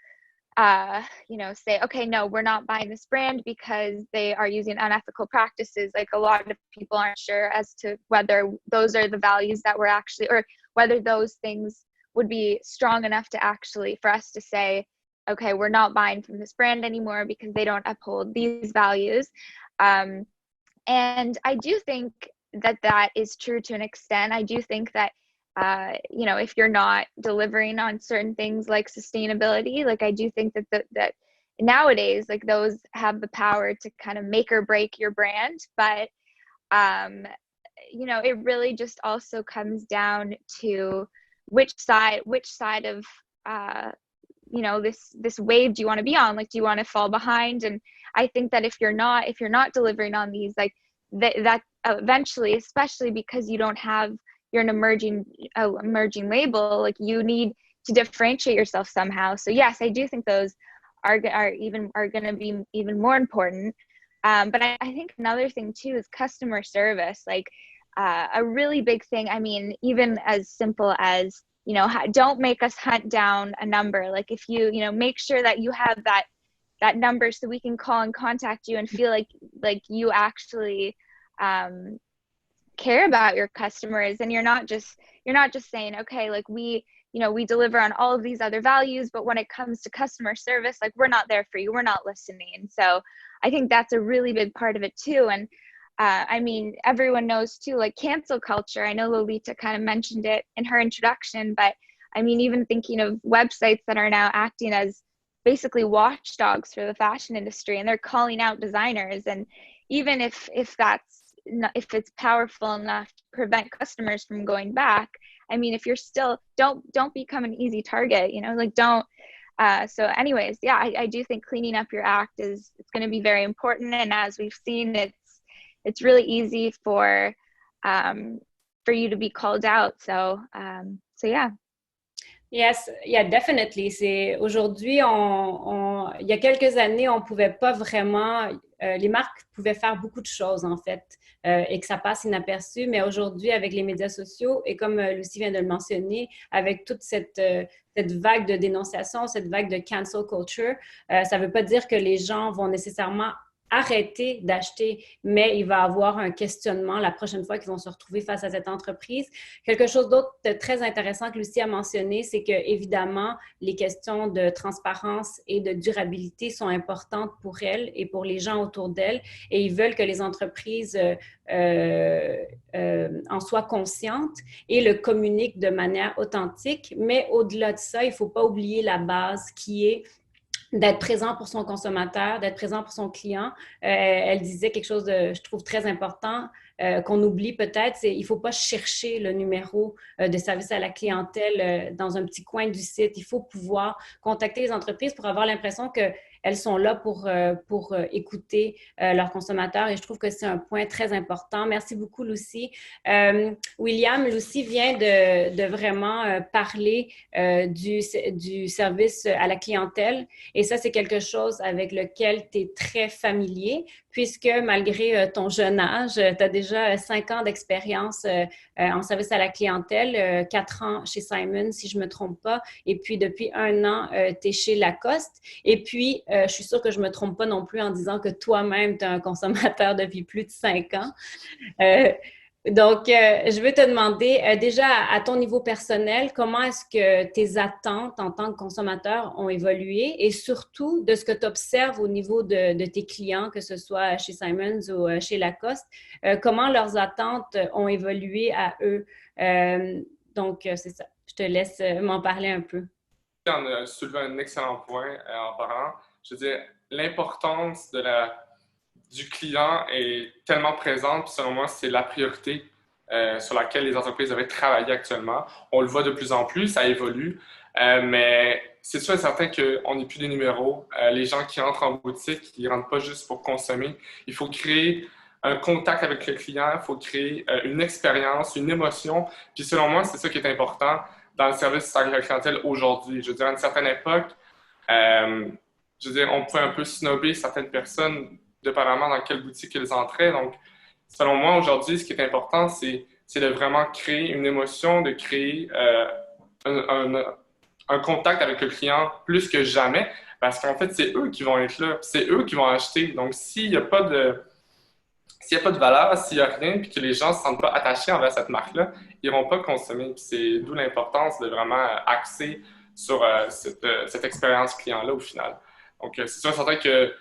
you know, say, okay, no, we're not buying this brand because they are using unethical practices. Like a lot of people aren't sure as to whether those are the values that we're actually, or whether those things would be strong enough to actually, for us to say, okay, we're not buying from this brand anymore because they don't uphold these values. And I do think that that is true to an extent. I do think that, you know, if you're not delivering on certain things like sustainability, like I do think that nowadays, like those have the power to kind of make or break your brand. But, you know, it really just also comes down to which side of, you know, this wave do you want to be on? Like, do you want to fall behind? And I think that if you're not delivering on these, like that eventually, especially because you're an emerging label, like you need to differentiate yourself somehow. So yes, I do think those are going to be even more important. But I think another thing too is customer service, like a really big thing. I mean, even as simple as, you know, don't make us hunt down a number. Like if you know, make sure that you have that number so we can call and contact you and feel like you actually care about your customers. And you're not just saying, okay, like we deliver on all of these other values, but when it comes to customer service, like we're not there for you, we're not listening. So I think that's a really big part of it too. And I mean, everyone knows too, like cancel culture. I know Lolita kind of mentioned it in her introduction, but I mean, even thinking of websites that are now acting as basically watchdogs for the fashion industry, and they're calling out designers. And even if it's powerful enough to prevent customers from going back, I mean, if you're still, don't become an easy target, you know, like don't. So anyways, yeah, I do think cleaning up your act it's going to be very important. And as we've seen, it's really easy for for you to be called out. So yeah. Yes, yeah, definitely. Aujourd'hui, il y a quelques années, on pouvait pas vraiment, les marques pouvaient faire beaucoup de choses en fait, et que ça passe inaperçu. Mais aujourd'hui, avec les médias sociaux et comme Lucie vient de le mentionner, avec toute cette vague de dénonciation, cette vague de cancel culture, ça veut pas dire que les gens vont nécessairement arrêter d'acheter, mais il va y avoir un questionnement la prochaine fois qu'ils vont se retrouver face à cette entreprise. Quelque chose d'autre de très intéressant que Lucie a mentionné, c'est que évidemment, les questions de transparence et de durabilité sont importantes pour elle et pour les gens autour d'elle, et ils veulent que les entreprises en soient conscientes et le communiquent de manière authentique. Mais au-delà de ça, il ne faut pas oublier la base qui est d'être présent pour son consommateur, d'être présent pour son client. Elle disait quelque chose de, je trouve, très important, qu'on oublie peut-être, c'est qu'il ne faut pas chercher le numéro de service à la clientèle dans un petit coin du site. Il faut pouvoir contacter les entreprises pour avoir l'impression qu'elles sont là pour écouter leurs consommateurs, et je trouve que c'est un point très important. Merci beaucoup, Lucie. William, Lucie vient de vraiment parler du service à la clientèle, et ça, c'est quelque chose avec lequel tu es très familier, puisque malgré ton jeune âge, tu as déjà 5 ans d'expérience en service à la clientèle, 4 ans chez Simon, si je ne me trompe pas, et puis depuis 1 an, tu es chez Lacoste. Et puis, je suis sûre que je ne me trompe pas non plus en disant que toi-même, tu es un consommateur depuis plus de 5 ans. Donc, je veux te demander, déjà à ton niveau personnel, comment est-ce que tes attentes en tant que consommateur ont évolué, et surtout de ce que tu observes au niveau de tes clients, que ce soit chez Simons ou chez Lacoste, comment leurs attentes ont évolué à eux. Donc, c'est ça. Je te laisse m'en parler un peu. On a soulevé un excellent point en parlant. Je veux dire, l'importance du client est tellement présente, puis selon moi, c'est la priorité sur laquelle les entreprises devraient travailler actuellement. On le voit de plus en plus, ça évolue, mais c'est sûr et certain qu'on n'est plus des numéros. Les gens qui entrent en boutique, ils ne rentrent pas juste pour consommer. Il faut créer un contact avec le client, il faut créer une expérience, une émotion. Puis selon moi, c'est ça qui est important dans le service à la clientèle aujourd'hui. Je veux dire, à une certaine époque, je veux dire, on pouvait un peu snobber certaines personnes dépendamment dans quelle boutique ils entraient. Donc, selon moi, aujourd'hui, ce qui est important, c'est de vraiment créer une émotion, de créer un contact avec le client plus que jamais, parce qu'en fait, c'est eux qui vont être là, c'est eux qui vont acheter. Donc, s'il n'y a pas de valeur, s'il n'y a rien, puis que les gens ne se sentent pas attachés envers cette marque-là, ils ne vont pas consommer. Puis c'est d'où l'importance de vraiment axer sur cette expérience client-là au final. Donc, c'est sûr et certain que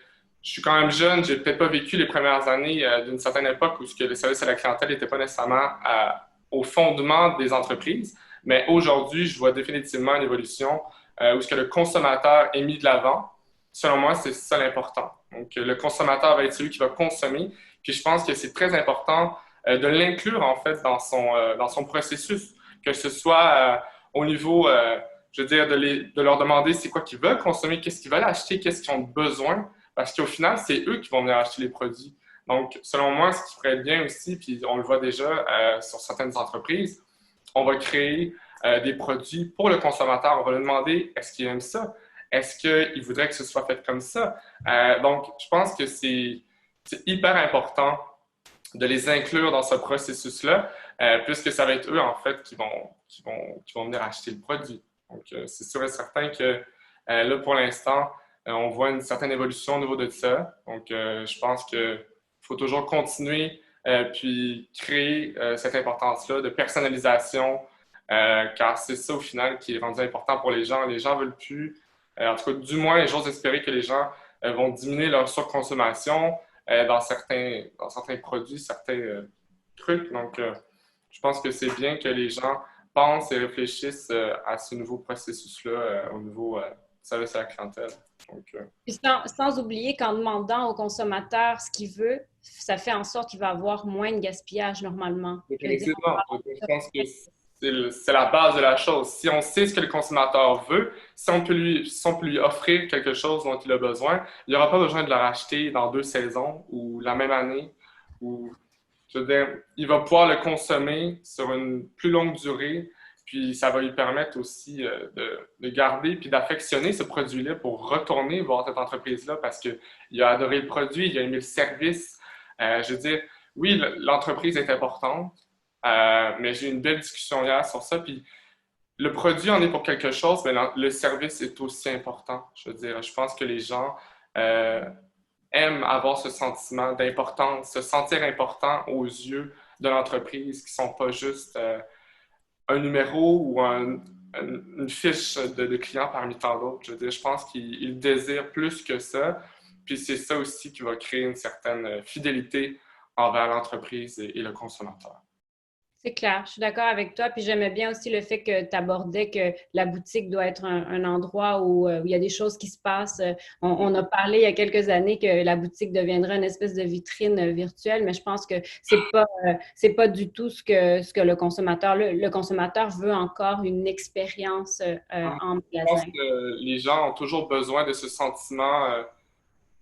je suis quand même jeune, j'ai peut-être pas vécu les premières années d'une certaine époque où le service à la clientèle n'était pas nécessairement au fondement des entreprises, mais aujourd'hui, je vois définitivement une évolution où ce que le consommateur est mis de l'avant. Selon moi, c'est ça l'important. Donc, le consommateur va être celui qui va consommer, puis je pense que c'est très important de l'inclure en fait dans son processus, que ce soit au niveau, je veux dire, de leur demander c'est quoi qu'ils veulent consommer, qu'est-ce qu'ils veulent acheter, qu'est-ce qu'ils ont besoin. Parce qu'au final, c'est eux qui vont venir acheter les produits. Donc, selon moi, ce qui ferait bien aussi, puis on le voit déjà sur certaines entreprises, on va créer des produits pour le consommateur. On va lui demander, est-ce qu'il aime ça? Est-ce qu'il voudrait que ce soit fait comme ça? Donc, je pense que c'est hyper important de les inclure dans ce processus-là, puisque ça va être eux, en fait, qui vont venir acheter le produit. Donc, c'est sûr et certain que là, pour l'instant, on voit une certaine évolution au niveau de ça. Donc, je pense qu'il faut toujours continuer puis créer cette importance-là de personnalisation, car c'est ça, au final, qui est rendu important pour les gens. Les gens ne veulent plus, en tout cas, du moins, j'ose espérer que les gens vont diminuer leur surconsommation dans certains produits, certains trucs. Donc, je pense que c'est bien que les gens pensent et réfléchissent à ce nouveau processus-là au niveau service à la clientèle. Donc, Puis sans oublier qu'en demandant au consommateur ce qu'il veut, ça fait en sorte qu'il va avoir moins de gaspillage normalement. Effectivement. Je pense que c'est la base de la chose. Si on sait ce que le consommateur veut, si on peut lui offrir quelque chose dont il a besoin, il n'y aura pas besoin de le racheter dans 2 saisons ou la même année ou Je veux dire, il va pouvoir le consommer sur une plus longue durée, puis ça va lui permettre aussi de garder puis d'affectionner ce produit-là pour retourner voir cette entreprise-là parce qu'il a adoré le produit, il a aimé le service. Je veux dire, oui, l'entreprise est importante, mais j'ai eu une belle discussion hier sur ça, puis le produit en est pour quelque chose, mais le service est aussi important. Je veux dire, je pense que les gens aiment avoir ce sentiment d'importance, se sentir important aux yeux de l'entreprise, qui ne sont pas juste un numéro ou une fiche de client parmi tant d'autres. Je veux dire, je pense qu'ils désirent plus que ça. Puis c'est ça aussi qui va créer une certaine fidélité envers l'entreprise et le consommateur. C'est clair, je suis d'accord avec toi. Puis j'aimais bien aussi le fait que tu abordais que la boutique doit être un endroit où il y a des choses qui se passent. On a parlé il y a quelques années que la boutique deviendrait une espèce de vitrine virtuelle, mais je pense que c'est pas du tout ce que le consommateur. Le consommateur veut encore une expérience en magasin. Je pense que les gens ont toujours besoin de ce sentiment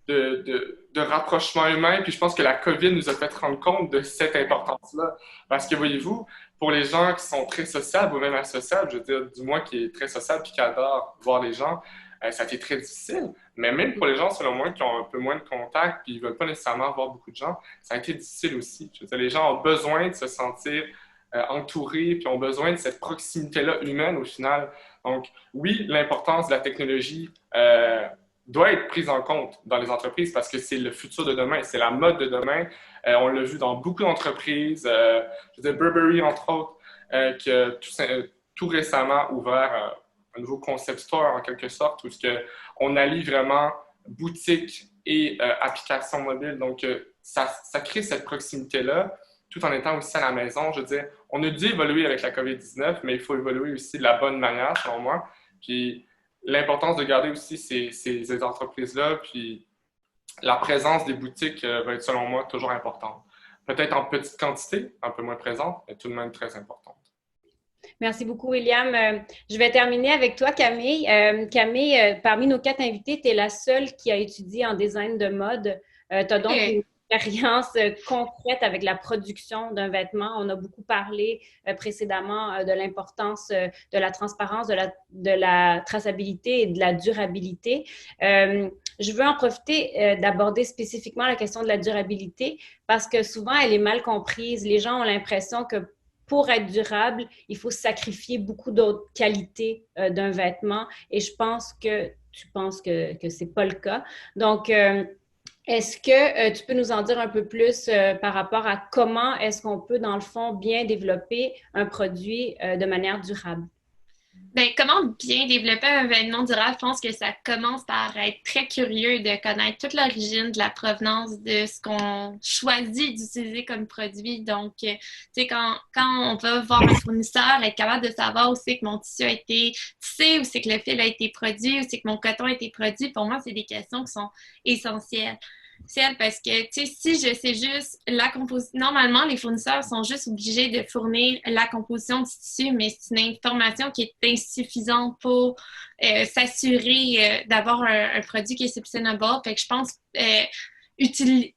de rapprochement humain. Puis je pense que la COVID nous a fait rendre compte de cette importance-là. Parce que voyez-vous, pour les gens qui sont très sociables ou même associables, je veux dire, du moins qui est très sociable puis qui adore voir les gens, ça a été très difficile. Mais même pour les gens, selon moi, qui ont un peu moins de contact puis ils ne veulent pas nécessairement voir beaucoup de gens, ça a été difficile aussi. Je veux dire, les gens ont besoin de se sentir entourés puis ont besoin de cette proximité-là humaine au final. Donc, oui, l'importance de la technologie doit être prise en compte dans les entreprises parce que c'est le futur de demain, c'est la mode de demain. On l'a vu dans beaucoup d'entreprises. Je veux dire, Burberry, entre autres, qui a tout récemment ouvert un nouveau concept store, en quelque sorte, où on allie vraiment boutique et application mobile. Donc, ça crée cette proximité-là, tout en étant aussi à la maison. Je veux dire, on a dû évoluer avec la COVID-19, mais il faut évoluer aussi de la bonne manière, selon moi. Puis, l'importance de garder aussi ces entreprises-là, puis la présence des boutiques va être, selon moi, toujours importante. Peut-être en petite quantité, un peu moins présente, mais tout de même très importante. Merci beaucoup, William. Je vais terminer avec toi, Camille. Camille, parmi nos 4 invités, tu es la seule qui a étudié en design de mode. Tu as donc une expérience concrète avec la production d'un vêtement. On a beaucoup parlé précédemment de l'importance de la transparence, de la traçabilité et de la durabilité. Je veux en profiter d'aborder spécifiquement la question de la durabilité parce que souvent, elle est mal comprise. Les gens ont l'impression que pour être durable, il faut sacrifier beaucoup d'autres qualités d'un vêtement et je pense que tu penses que ce n'est pas le cas. Donc, est-ce que tu peux nous en dire un peu plus par rapport à comment est-ce qu'on peut, dans le fond, bien développer un produit de manière durable? Bien, comment bien développer un vêtement durable? Je pense que ça commence par être très curieux de connaître toute l'origine de la provenance de ce qu'on choisit d'utiliser comme produit. Donc, tu sais, quand on va voir un fournisseur, être capable de savoir où c'est que mon tissu a été tissé, où c'est que le fil a été produit, où c'est que mon coton a été produit, pour moi, c'est des questions qui sont essentielles. Parce que, tu sais, si je sais juste la composition, normalement, les fournisseurs sont juste obligés de fournir la composition du tissu, mais c'est une information qui est insuffisante pour s'assurer d'avoir un produit qui est sustainable. Fait que je pense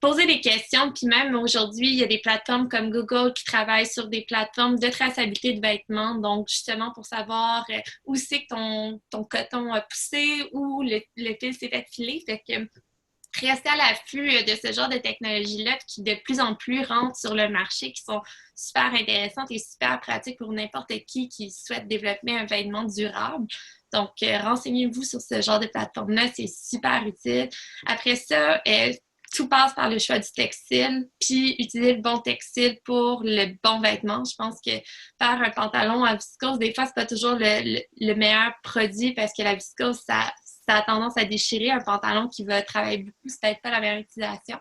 poser des questions, puis même aujourd'hui, il y a des plateformes comme Google qui travaillent sur des plateformes de traçabilité de vêtements, donc justement pour savoir où c'est que ton coton a poussé, où le fil s'est affilé. Fait que rester à l'affût de ce genre de technologies-là qui de plus en plus rentrent sur le marché, qui sont super intéressantes et super pratiques pour n'importe qui souhaite développer un vêtement durable. Donc, renseignez-vous sur ce genre de plateforme-là, c'est super utile. Après ça, tout passe par le choix du textile, puis utiliser le bon textile pour le bon vêtement. Je pense que faire un pantalon à viscose, des fois, c'est pas toujours le meilleur produit parce que la viscose, ça a tendance à déchirer. Un pantalon qui va travailler beaucoup, c'est peut-être pas la meilleure utilisation.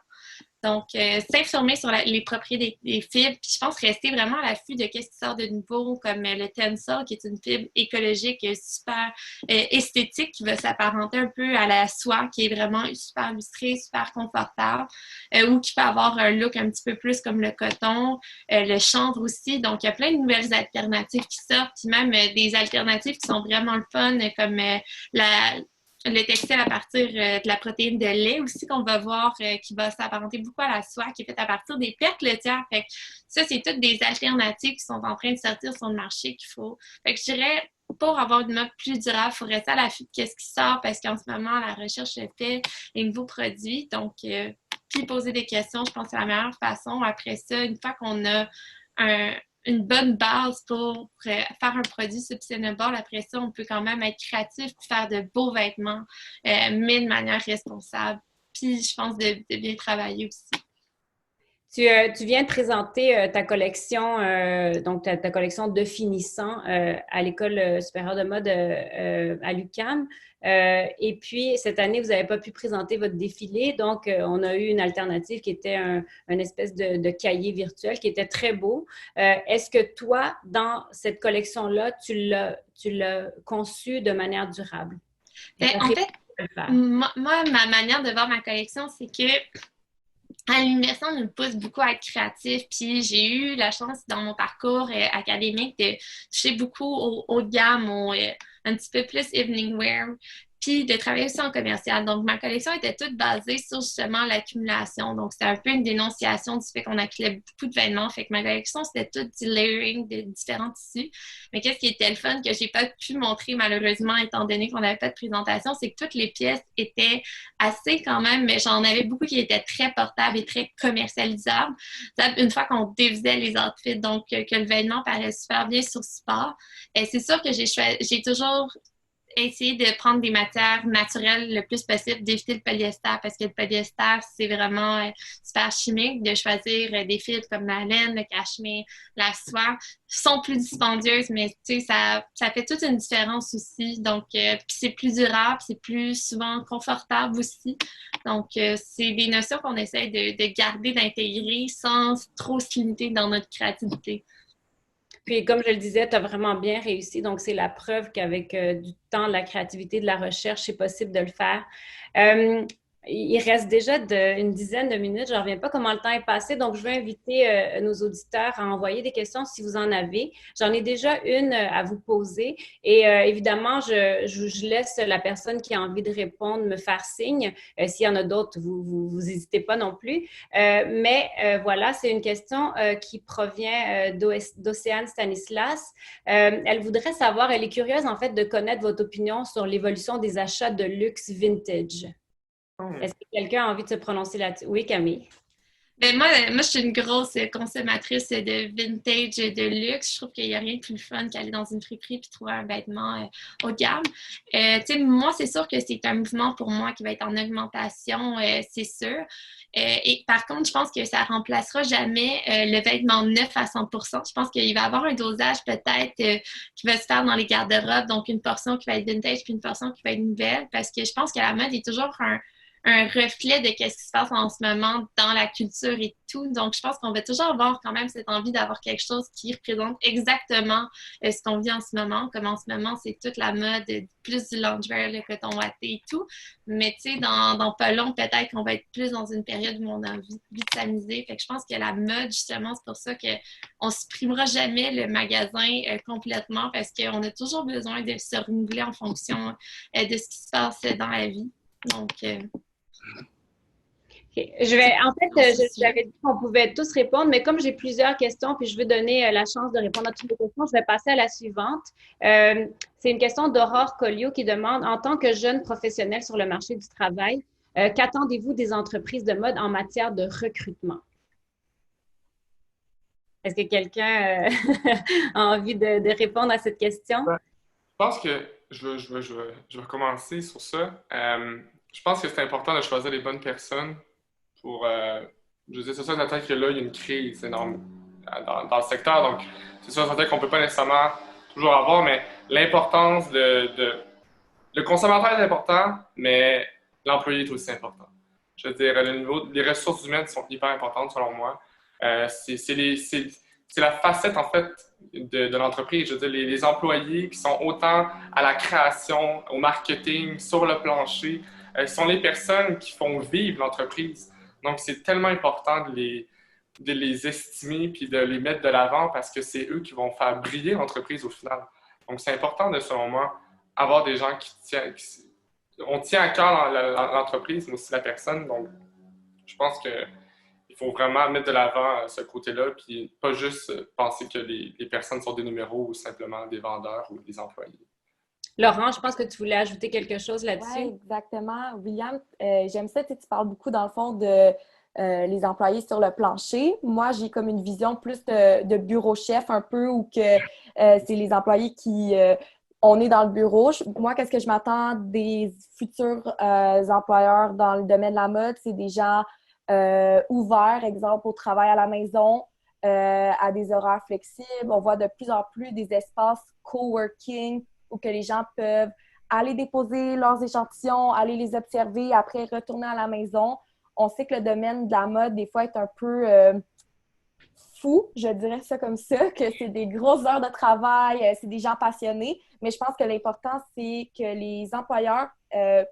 Donc, s'informer sur les propriétés des fibres. Puis je pense rester vraiment à l'affût de ce qui sort de nouveau, comme le Tencel, qui est une fibre écologique super esthétique, qui va s'apparenter un peu à la soie, qui est vraiment super lustrée, super confortable, ou qui peut avoir un look un petit peu plus comme le coton, le chanvre aussi. Donc, il y a plein de nouvelles alternatives qui sortent, puis même des alternatives qui sont vraiment le fun, comme le textile à partir de la protéine de lait aussi qu'on va voir qui va s'apparenter beaucoup à la soie, qui est faite à partir des pertes laitières. Fait que ça, c'est toutes des alternatives qui sont en train de sortir sur le marché qu'il faut. Fait que je dirais, pour avoir une mode plus durable, il faut rester à l'affût de qu'est-ce qui sort parce qu'en ce moment, la recherche se fait, les nouveaux produits. Donc, puis poser des questions, je pense que c'est la meilleure façon. Après ça, une fois qu'on a une bonne base pour faire un produit sustainable, après ça, on peut quand même être créatif et faire de beaux vêtements, mais de manière responsable. Puis, je pense de bien travailler aussi. Tu viens de présenter ta collection, donc ta collection de finissants à l'École supérieure de mode à l'UQAM. Et puis, cette année, vous n'avez pas pu présenter votre défilé. Donc, on a eu une alternative qui était une espèce de cahier virtuel qui était très beau. Est-ce que toi, dans cette collection-là, tu l'as conçu de manière durable? En fait, moi, ma manière de voir ma collection, c'est que à l'université, on nous pousse beaucoup à être créatif, puis j'ai eu la chance dans mon parcours académique de toucher beaucoup au haut de gamme, un petit peu plus evening wear, puis de travailler aussi en commercial. Donc, ma collection était toute basée sur justement l'accumulation. Donc, c'était un peu une dénonciation du fait qu'on accumulait beaucoup de vêtements. Fait que ma collection, c'était tout du layering de différents tissus. Mais qu'est-ce qui était le fun que j'ai pas pu montrer malheureusement, étant donné qu'on n'avait pas de présentation, c'est que toutes les pièces étaient assez quand même, mais j'en avais beaucoup qui étaient très portables et très commercialisables. Une fois qu'on dévisait les outfits, donc que le vêtement paraît super bien sur support. Et c'est sûr que j'ai toujours essayer de prendre des matières naturelles le plus possible, d'éviter le polyester parce que le polyester, c'est vraiment super chimique. De choisir des fils comme la laine, le cachemire, la soie sont plus dispendieuses, mais tu sais, ça fait toute une différence aussi. Donc, puis c'est plus durable, c'est plus souvent confortable aussi. Donc, c'est des notions qu'on essaie de garder, d'intégrer sans trop se limiter dans notre créativité. Puis, comme je le disais, tu as vraiment bien réussi. Donc, c'est la preuve qu'avec du temps, de la créativité, de la recherche, c'est possible de le faire. Il reste déjà une dizaine de minutes. Je ne reviens pas comment le temps est passé. Donc, je vais inviter nos auditeurs à envoyer des questions si vous en avez. J'en ai déjà une à vous poser. Et évidemment, je laisse la personne qui a envie de répondre me faire signe. S'il y en a d'autres, vous n'hésitez pas non plus. Mais voilà, c'est une question qui provient d'Océane Stanislas. Elle voudrait savoir, elle est curieuse en fait de connaître votre opinion sur l'évolution des achats de luxe vintage. Est-ce que quelqu'un a envie de se prononcer là-dessus? Oui, Camille. Ben moi, je suis une grosse consommatrice de vintage et de luxe. Je trouve qu'il n'y a rien de plus fun qu'aller dans une friperie et trouver un vêtement haut de gamme. Moi, c'est sûr que c'est un mouvement pour moi qui va être en augmentation, c'est sûr. Et par contre, je pense que ça ne remplacera jamais le vêtement neuf à 100%. Je pense qu'il va y avoir un dosage peut-être qui va se faire dans les garde-robes. Donc, une portion qui va être vintage puis une portion qui va être nouvelle. Parce que je pense que la mode est toujours un reflet de ce qui se passe en ce moment dans la culture et tout. Donc, je pense qu'on va toujours avoir quand même cette envie d'avoir quelque chose qui représente exactement ce qu'on vit en ce moment. Comme en ce moment, c'est toute la mode, plus du loungewear, le coton watté et tout. Mais tu sais, dans pas long, peut-être qu'on va être plus dans une période où on a envie de s'amuser. Fait que je pense que la mode, justement, c'est pour ça qu'on ne supprimera jamais le magasin complètement parce qu'on a toujours besoin de se renouveler en fonction de ce qui se passe dans la vie. Donc... Okay. J'avais dit qu'on pouvait tous répondre, mais comme j'ai plusieurs questions, puis je veux donner la chance de répondre à toutes les questions, je vais passer à la suivante. C'est une question d'Aurore Colliot qui demande, en tant que jeune professionnel sur le marché du travail, qu'attendez-vous des entreprises de mode en matière de recrutement? Est-ce que quelqu'un a envie de répondre à cette question? Je pense que je vais commencer sur ça. Je pense que c'est important de choisir les bonnes personnes pour... je veux dire, c'est sûr, certain que là, il y a une crise énorme dans le secteur, donc c'est sûr, certain qu'on ne peut pas nécessairement toujours avoir, mais l'importance le consommateur est important, mais l'employé est aussi important. Je veux dire, les ressources humaines sont hyper importantes, selon moi. C'est la facette, en fait, de l'entreprise. Je veux dire, les employés qui sont autant à la création, au marketing, sur le plancher, sont les personnes qui font vivre l'entreprise. Donc, c'est tellement important de les estimer puis de les mettre de l'avant parce que c'est eux qui vont faire briller l'entreprise au final. Donc, c'est important de, selon moi, avoir des gens on tient à cœur l'entreprise, mais aussi la personne. Donc, je pense qu'il faut vraiment mettre de l'avant ce côté-là, puis pas juste penser que les personnes sont des numéros ou simplement des vendeurs ou des employés. Laurent, je pense que tu voulais ajouter quelque chose là-dessus. Oui, exactement. William, j'aime ça, tu parles beaucoup dans le fond de les employés sur le plancher. Moi, j'ai comme une vision plus de bureau-chef un peu où que c'est les employés qui... on est dans le bureau. Moi, qu'est-ce que je m'attends des futurs employeurs dans le domaine de la mode? C'est des gens ouverts, exemple, au travail à la maison, à des horaires flexibles. On voit de plus en plus des espaces coworking où que les gens peuvent aller déposer leurs échantillons, aller les observer, après retourner à la maison. On sait que le domaine de la mode, des fois, est un peu fou, je dirais ça comme ça, que c'est des grosses heures de travail, c'est des gens passionnés, mais je pense que l'important, c'est que les employeurs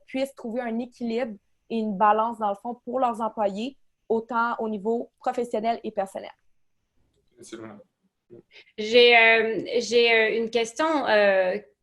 puissent trouver un équilibre et une balance, dans le fond, pour leurs employés, autant au niveau professionnel et personnel. C'est vrai. J'ai une question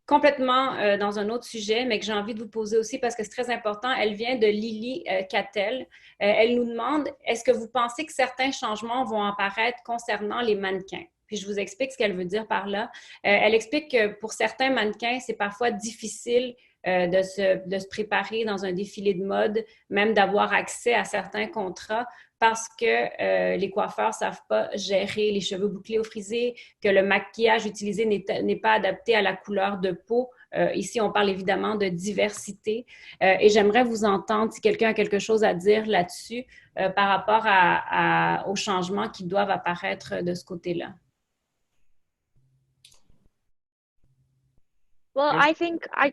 complètement dans un autre sujet, mais que j'ai envie de vous poser aussi parce que c'est très important. Elle vient de Lily Cattel. Elle nous demande, est-ce que vous pensez que certains changements vont apparaître concernant les mannequins? Puis je vous explique ce qu'elle veut dire par là. Elle explique que pour certains mannequins, c'est parfois difficile de se préparer dans un défilé de mode, même d'avoir accès à certains contrats parce que les coiffeurs ne savent pas gérer les cheveux bouclés ou frisés, que le maquillage utilisé n'est pas adapté à la couleur de peau. Ici, on parle évidemment de diversité. Et j'aimerais vous entendre si quelqu'un a quelque chose à dire là-dessus par rapport aux changements qui doivent apparaître de ce côté-là. Well, I think I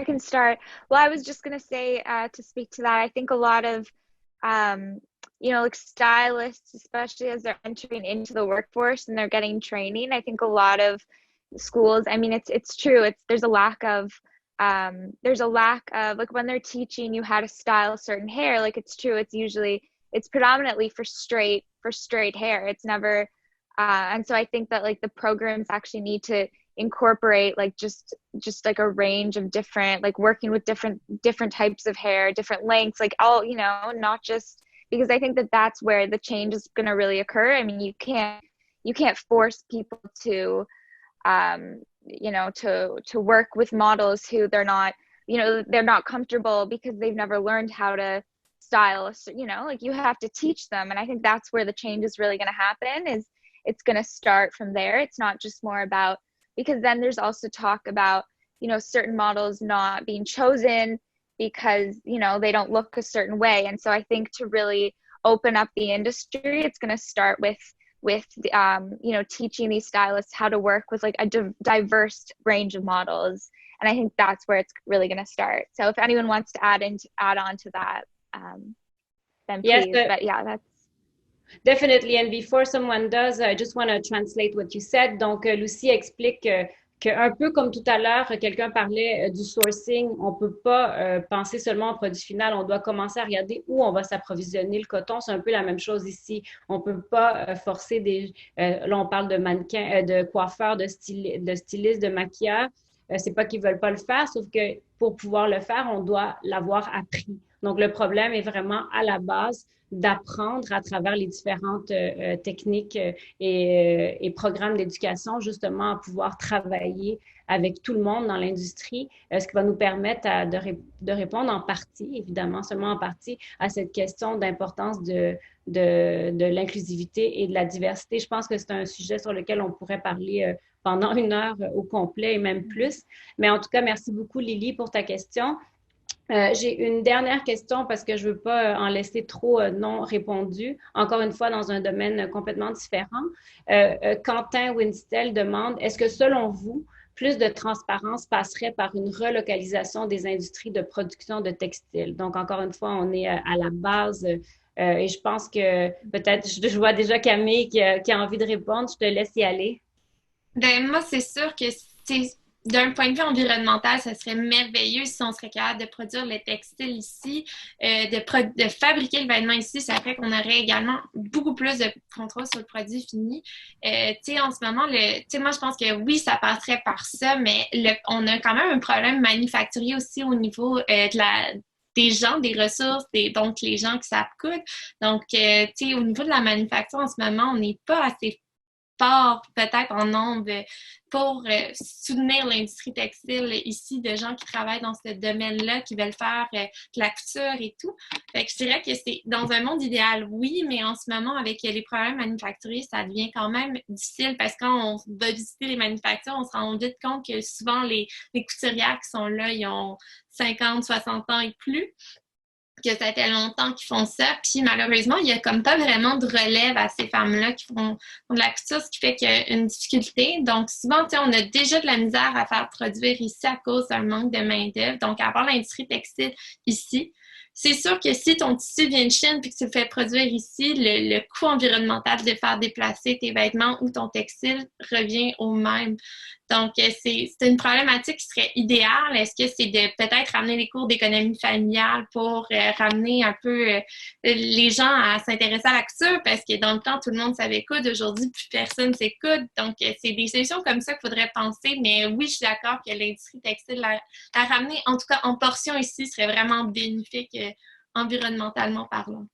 can start. Well, I was just going to say to speak to that, I think a lot of, like stylists, especially as they're entering into the workforce and they're getting training, I think a lot of schools, I mean, it's true. There's a lack of like when they're teaching you how to style certain hair, like it's true. It's predominantly for straight hair. It's never, and so I think that like the programs actually need to incorporate like just like a range of different, like working with different types of hair, different lengths, like all, not just, because I think that that's where the change is going to really occur. I mean, you can't force people to to work with models who they're not comfortable because they've never learned how to style, like you have to teach them. And I think that's where the change is really going to happen, is it's going to start from there. It's not just more about, because then there's also talk about, certain models not being chosen because, they don't look a certain way. And so I think to really open up the industry, it's going to start with teaching these stylists how to work with like a diverse range of models. And I think that's where it's really going to start. So if anyone wants to add on to that, then please. Yes, but yeah, that's definitely. And before someone does, I just want to translate what you said. Donc, Lucie explique qu'un peu comme tout à l'heure, quelqu'un parlait du sourcing. On ne peut pas penser seulement au produit final. On doit commencer à regarder où on va s'approvisionner le coton. C'est un peu la même chose ici. On ne peut pas forcer là, on parle de mannequins, de coiffeurs, de stylistes, de maquilleurs. C'est pas qu'ils ne veulent pas le faire, sauf que pour pouvoir le faire, on doit l'avoir appris. Donc, le problème est vraiment à la base d'apprendre à travers les différentes techniques et programmes d'éducation, justement, à pouvoir travailler avec tout le monde dans l'industrie, ce qui va nous permettre de répondre en partie, évidemment, seulement en partie, à cette question d'importance de l'inclusivité et de la diversité. Je pense que c'est un sujet sur lequel on pourrait parler pendant 1 heure au complet et même plus. Mais en tout cas, merci beaucoup, Lily, pour ta question. J'ai une dernière question parce que je ne veux pas en laisser trop non répondu. Encore une fois, dans un domaine complètement différent. Quentin Winstel demande, est-ce que selon vous, plus de transparence passerait par une relocalisation des industries de production de textiles? Donc, encore une fois, on est à la base et je pense que peut-être, je vois déjà Camille qui a envie de répondre. Je te laisse y aller. Ben, moi, c'est sûr que d'un point de vue environnemental, ça serait merveilleux si on serait capable de produire le textile ici, de fabriquer le vêtement ici. Ça fait qu'on aurait également beaucoup plus de contrôle sur le produit fini. Tu sais, en ce moment, moi, je pense que oui, ça passerait par ça, mais on a quand même un problème manufacturier aussi au niveau des gens, des ressources, donc les gens que ça coûte. Donc, tu sais, au niveau de la manufacture, en ce moment, on n'est pas assez fort, peut-être en nombre, pour soutenir l'industrie textile ici, de gens qui travaillent dans ce domaine-là, qui veulent faire de la couture et tout. Fait que je dirais que c'est dans un monde idéal, oui, mais en ce moment, avec les problèmes manufacturiers, ça devient quand même difficile parce que quand on va visiter les manufactures, on se rend vite compte que souvent, les couturières qui sont là, ils ont 50, 60 ans et plus, que ça fait longtemps qu'ils font ça. Puis malheureusement, il n'y a comme pas vraiment de relève à ces femmes-là qui font de la couture, ce qui fait qu'il y a une difficulté. Donc souvent, on a déjà de la misère à faire produire ici à cause d'un manque de main-d'œuvre. Donc, à part l'industrie textile ici, c'est sûr que si ton tissu vient de Chine et que tu le fais produire ici, le coût environnemental de faire déplacer tes vêtements ou ton textile revient au même. Donc, c'est une problématique qui serait idéale. Est-ce que c'est de peut-être ramener les cours d'économie familiale pour ramener un peu les gens à s'intéresser à la couture? Parce que dans le temps, tout le monde savait coudre. Aujourd'hui, plus personne sait coudre. Donc, c'est des solutions comme ça qu'il faudrait penser. Mais oui, je suis d'accord que l'industrie textile, la ramener, en tout cas en portion ici, serait vraiment bénéfique environnementalement parlant.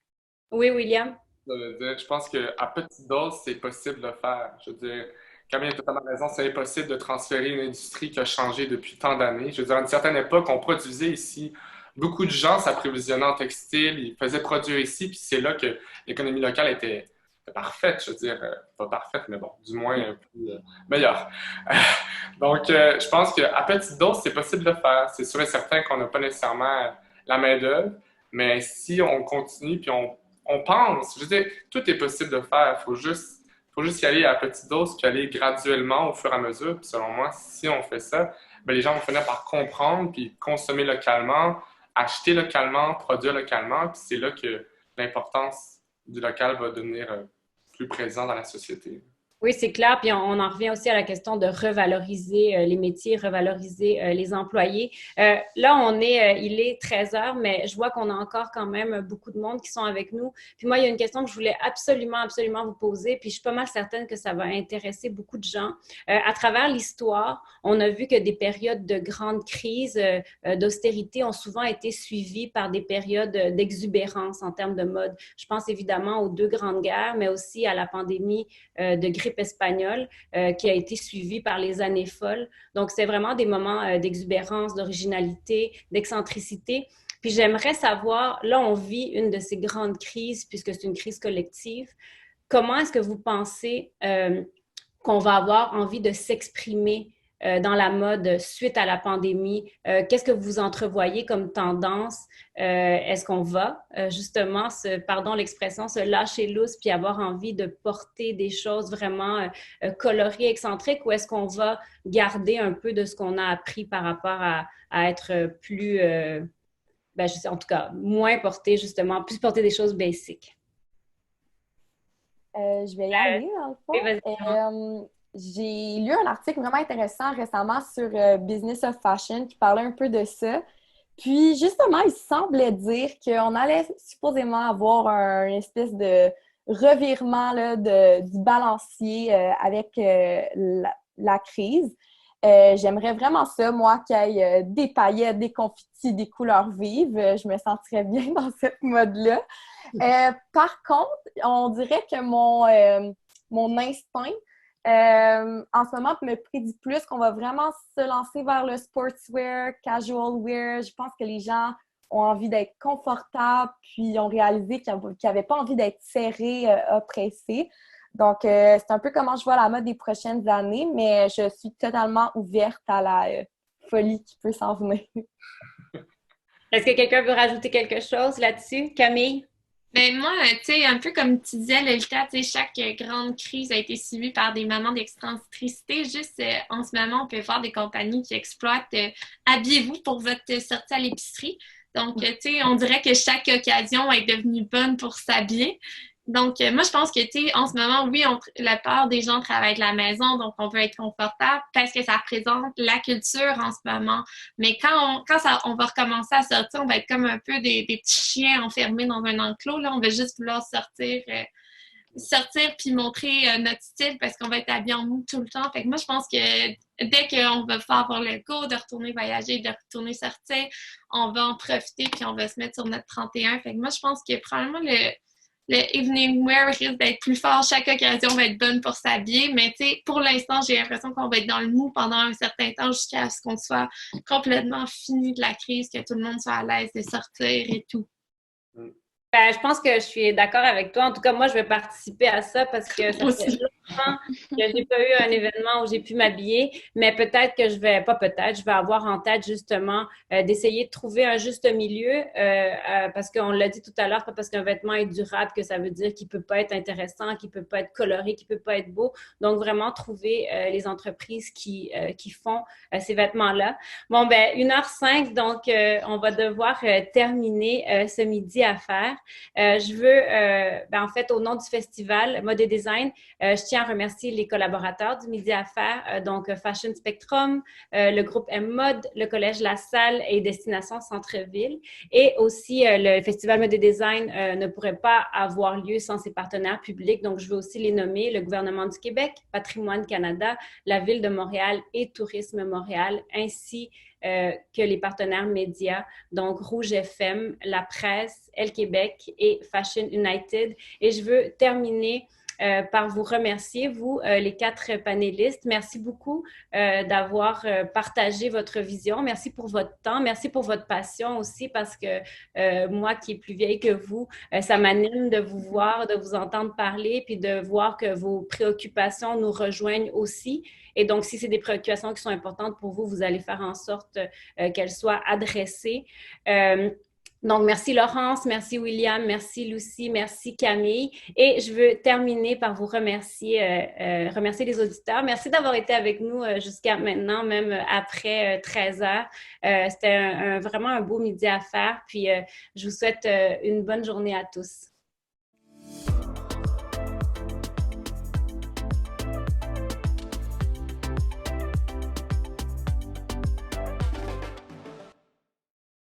Oui, William? Je pense qu'à petite dose, c'est possible de le faire. Je veux dire, Camille a totalement raison, c'est impossible de transférer une industrie qui a changé depuis tant d'années. Je veux dire, à une certaine époque, on produisait ici. Beaucoup de gens s'approvisionnaient en textile, ils faisaient produire ici, puis c'est là que l'économie locale était parfaite. Je veux dire, pas parfaite, mais bon, du moins un peu meilleure. Donc, je pense qu'à petite dose, c'est possible de le faire. C'est sûr et certain qu'on n'a pas nécessairement la main-d'œuvre, mais si on continue, puis on pense, je veux dire, tout est possible de faire. Il faut juste y aller à petite dose, puis aller graduellement au fur et à mesure. Puis selon moi, si on fait ça, bien, les gens vont finir par comprendre, puis consommer localement, acheter localement, produire localement. Puis c'est là que l'importance du local va devenir plus présent dans la société. Oui, c'est clair. Puis on en revient aussi à la question de revaloriser les métiers, revaloriser les employés. Là, il est 13 heures, mais je vois qu'on a encore quand même beaucoup de monde qui sont avec nous. Puis moi, il y a une question que je voulais absolument vous poser, puis je suis pas mal certaine que ça va intéresser beaucoup de gens. À travers l'histoire, on a vu que des périodes de grande crise, d'austérité ont souvent été suivies par des périodes d'exubérance en termes de mode. Je pense évidemment aux deux grandes guerres, mais aussi à la pandémie de grippe espagnole qui a été suivie par les années folles. Donc, c'est vraiment des moments d'exubérance, d'originalité, d'excentricité. Puis j'aimerais savoir, là, on vit une de ces grandes crises, puisque c'est une crise collective. Comment est-ce que vous pensez qu'on va avoir envie de s'exprimer dans la mode suite à la pandémie? Qu'est-ce que vous entrevoyez comme tendance? Est-ce qu'on va justement, pardon l'expression, se lâcher lousse puis avoir envie de porter des choses vraiment colorées, excentriques, ou est-ce qu'on va garder un peu de ce qu'on a appris par rapport à être plus, je sais, en tout cas, moins porter justement, plus porter des choses basiques? Je vais y aller, dans le fond. J'ai lu un article vraiment intéressant récemment sur Business of Fashion qui parlait un peu de ça. Puis, justement, il semblait dire qu'on allait supposément avoir une espèce de revirement là, du balancier avec la crise. J'aimerais vraiment ça, moi, qu'il y ait des paillettes, des confettis, des couleurs vives. Je me sentirais bien dans cette mode-là. Par contre, on dirait que mon instinct en ce moment me prédit plus qu'on va vraiment se lancer vers le sportswear, casual wear. Je pense que les gens ont envie d'être confortables, puis ont réalisé qu'ils n'avaient pas envie d'être serrés, oppressés. Donc, c'est un peu comment je vois la mode des prochaines années, mais je suis totalement ouverte à la folie qui peut s'en venir. Est-ce que quelqu'un veut rajouter quelque chose là-dessus? Camille? Ben moi, tu sais, un peu comme tu disais, Lolita, tu sais, chaque grande crise a été suivie par des moments d'excentricité. Juste en ce moment, on peut voir des compagnies qui exploitent habillez-vous pour votre sortie à l'épicerie. Donc, tu sais, on dirait que chaque occasion est devenue bonne pour s'habiller. Donc, moi, je pense que, tu sais, en ce moment, oui, la plupart des gens travaillent de la maison, donc on veut être confortable parce que ça représente la culture en ce moment. Mais on va recommencer à sortir, on va être comme un peu des petits chiens enfermés dans un enclos, là. On va juste vouloir sortir puis montrer notre style parce qu'on va être habillé en mou tout le temps. Fait que moi, je pense que dès qu'on va pouvoir avoir le go de retourner voyager, de retourner sortir, on va en profiter puis on va se mettre sur notre 31. Fait que moi, je pense que probablement le evening wear risque d'être plus fort. Chaque occasion va être bonne pour s'habiller. Mais tu sais, pour l'instant, j'ai l'impression qu'on va être dans le mou pendant un certain temps jusqu'à ce qu'on soit complètement fini de la crise, que tout le monde soit à l'aise de sortir et tout. Ben, je pense que je suis d'accord avec toi. En tout cas, moi, je vais participer à ça parce que ça fait longtemps que j'ai pas eu un événement où j'ai pu m'habiller, mais peut-être que je vais avoir en tête justement d'essayer de trouver un juste milieu parce qu'on l'a dit tout à l'heure, pas parce qu'un vêtement est durable que ça veut dire qu'il peut pas être intéressant, qu'il peut pas être coloré, qu'il peut pas être beau. Donc, vraiment trouver les entreprises qui font ces vêtements-là. Bon, ben, 1h05, donc on va devoir terminer ce midi à faire. Je veux, en fait, au nom du festival Mode et Design, je tiens à remercier les collaborateurs du Midi à faire, donc Fashion Spectrum, le groupe M-Mode, le Collège La Salle et Destination Centre-Ville. Et aussi, le Festival Mode et Design ne pourrait pas avoir lieu sans ses partenaires publics. Donc, je veux aussi les nommer, le gouvernement du Québec, Patrimoine Canada, la Ville de Montréal et Tourisme Montréal, ainsi que les partenaires médias, donc Rouge FM, La Presse, Elle Québec et Fashion United. Et je veux terminer par vous remercier, vous, les 4 panélistes. Merci beaucoup d'avoir partagé votre vision. Merci pour votre temps. Merci pour votre passion aussi parce que moi, qui est plus vieille que vous, ça m'anime de vous voir, de vous entendre parler puis de voir que vos préoccupations nous rejoignent aussi. Et donc, si c'est des préoccupations qui sont importantes pour vous, vous allez faire en sorte qu'elles soient adressées. Donc, merci Laurence, merci William, merci Lucie, merci Camille. Et je veux terminer par vous remercier les auditeurs. Merci d'avoir été avec nous jusqu'à maintenant, même après 13 heures. C'était vraiment un beau midi à faire. Puis, je vous souhaite une bonne journée à tous.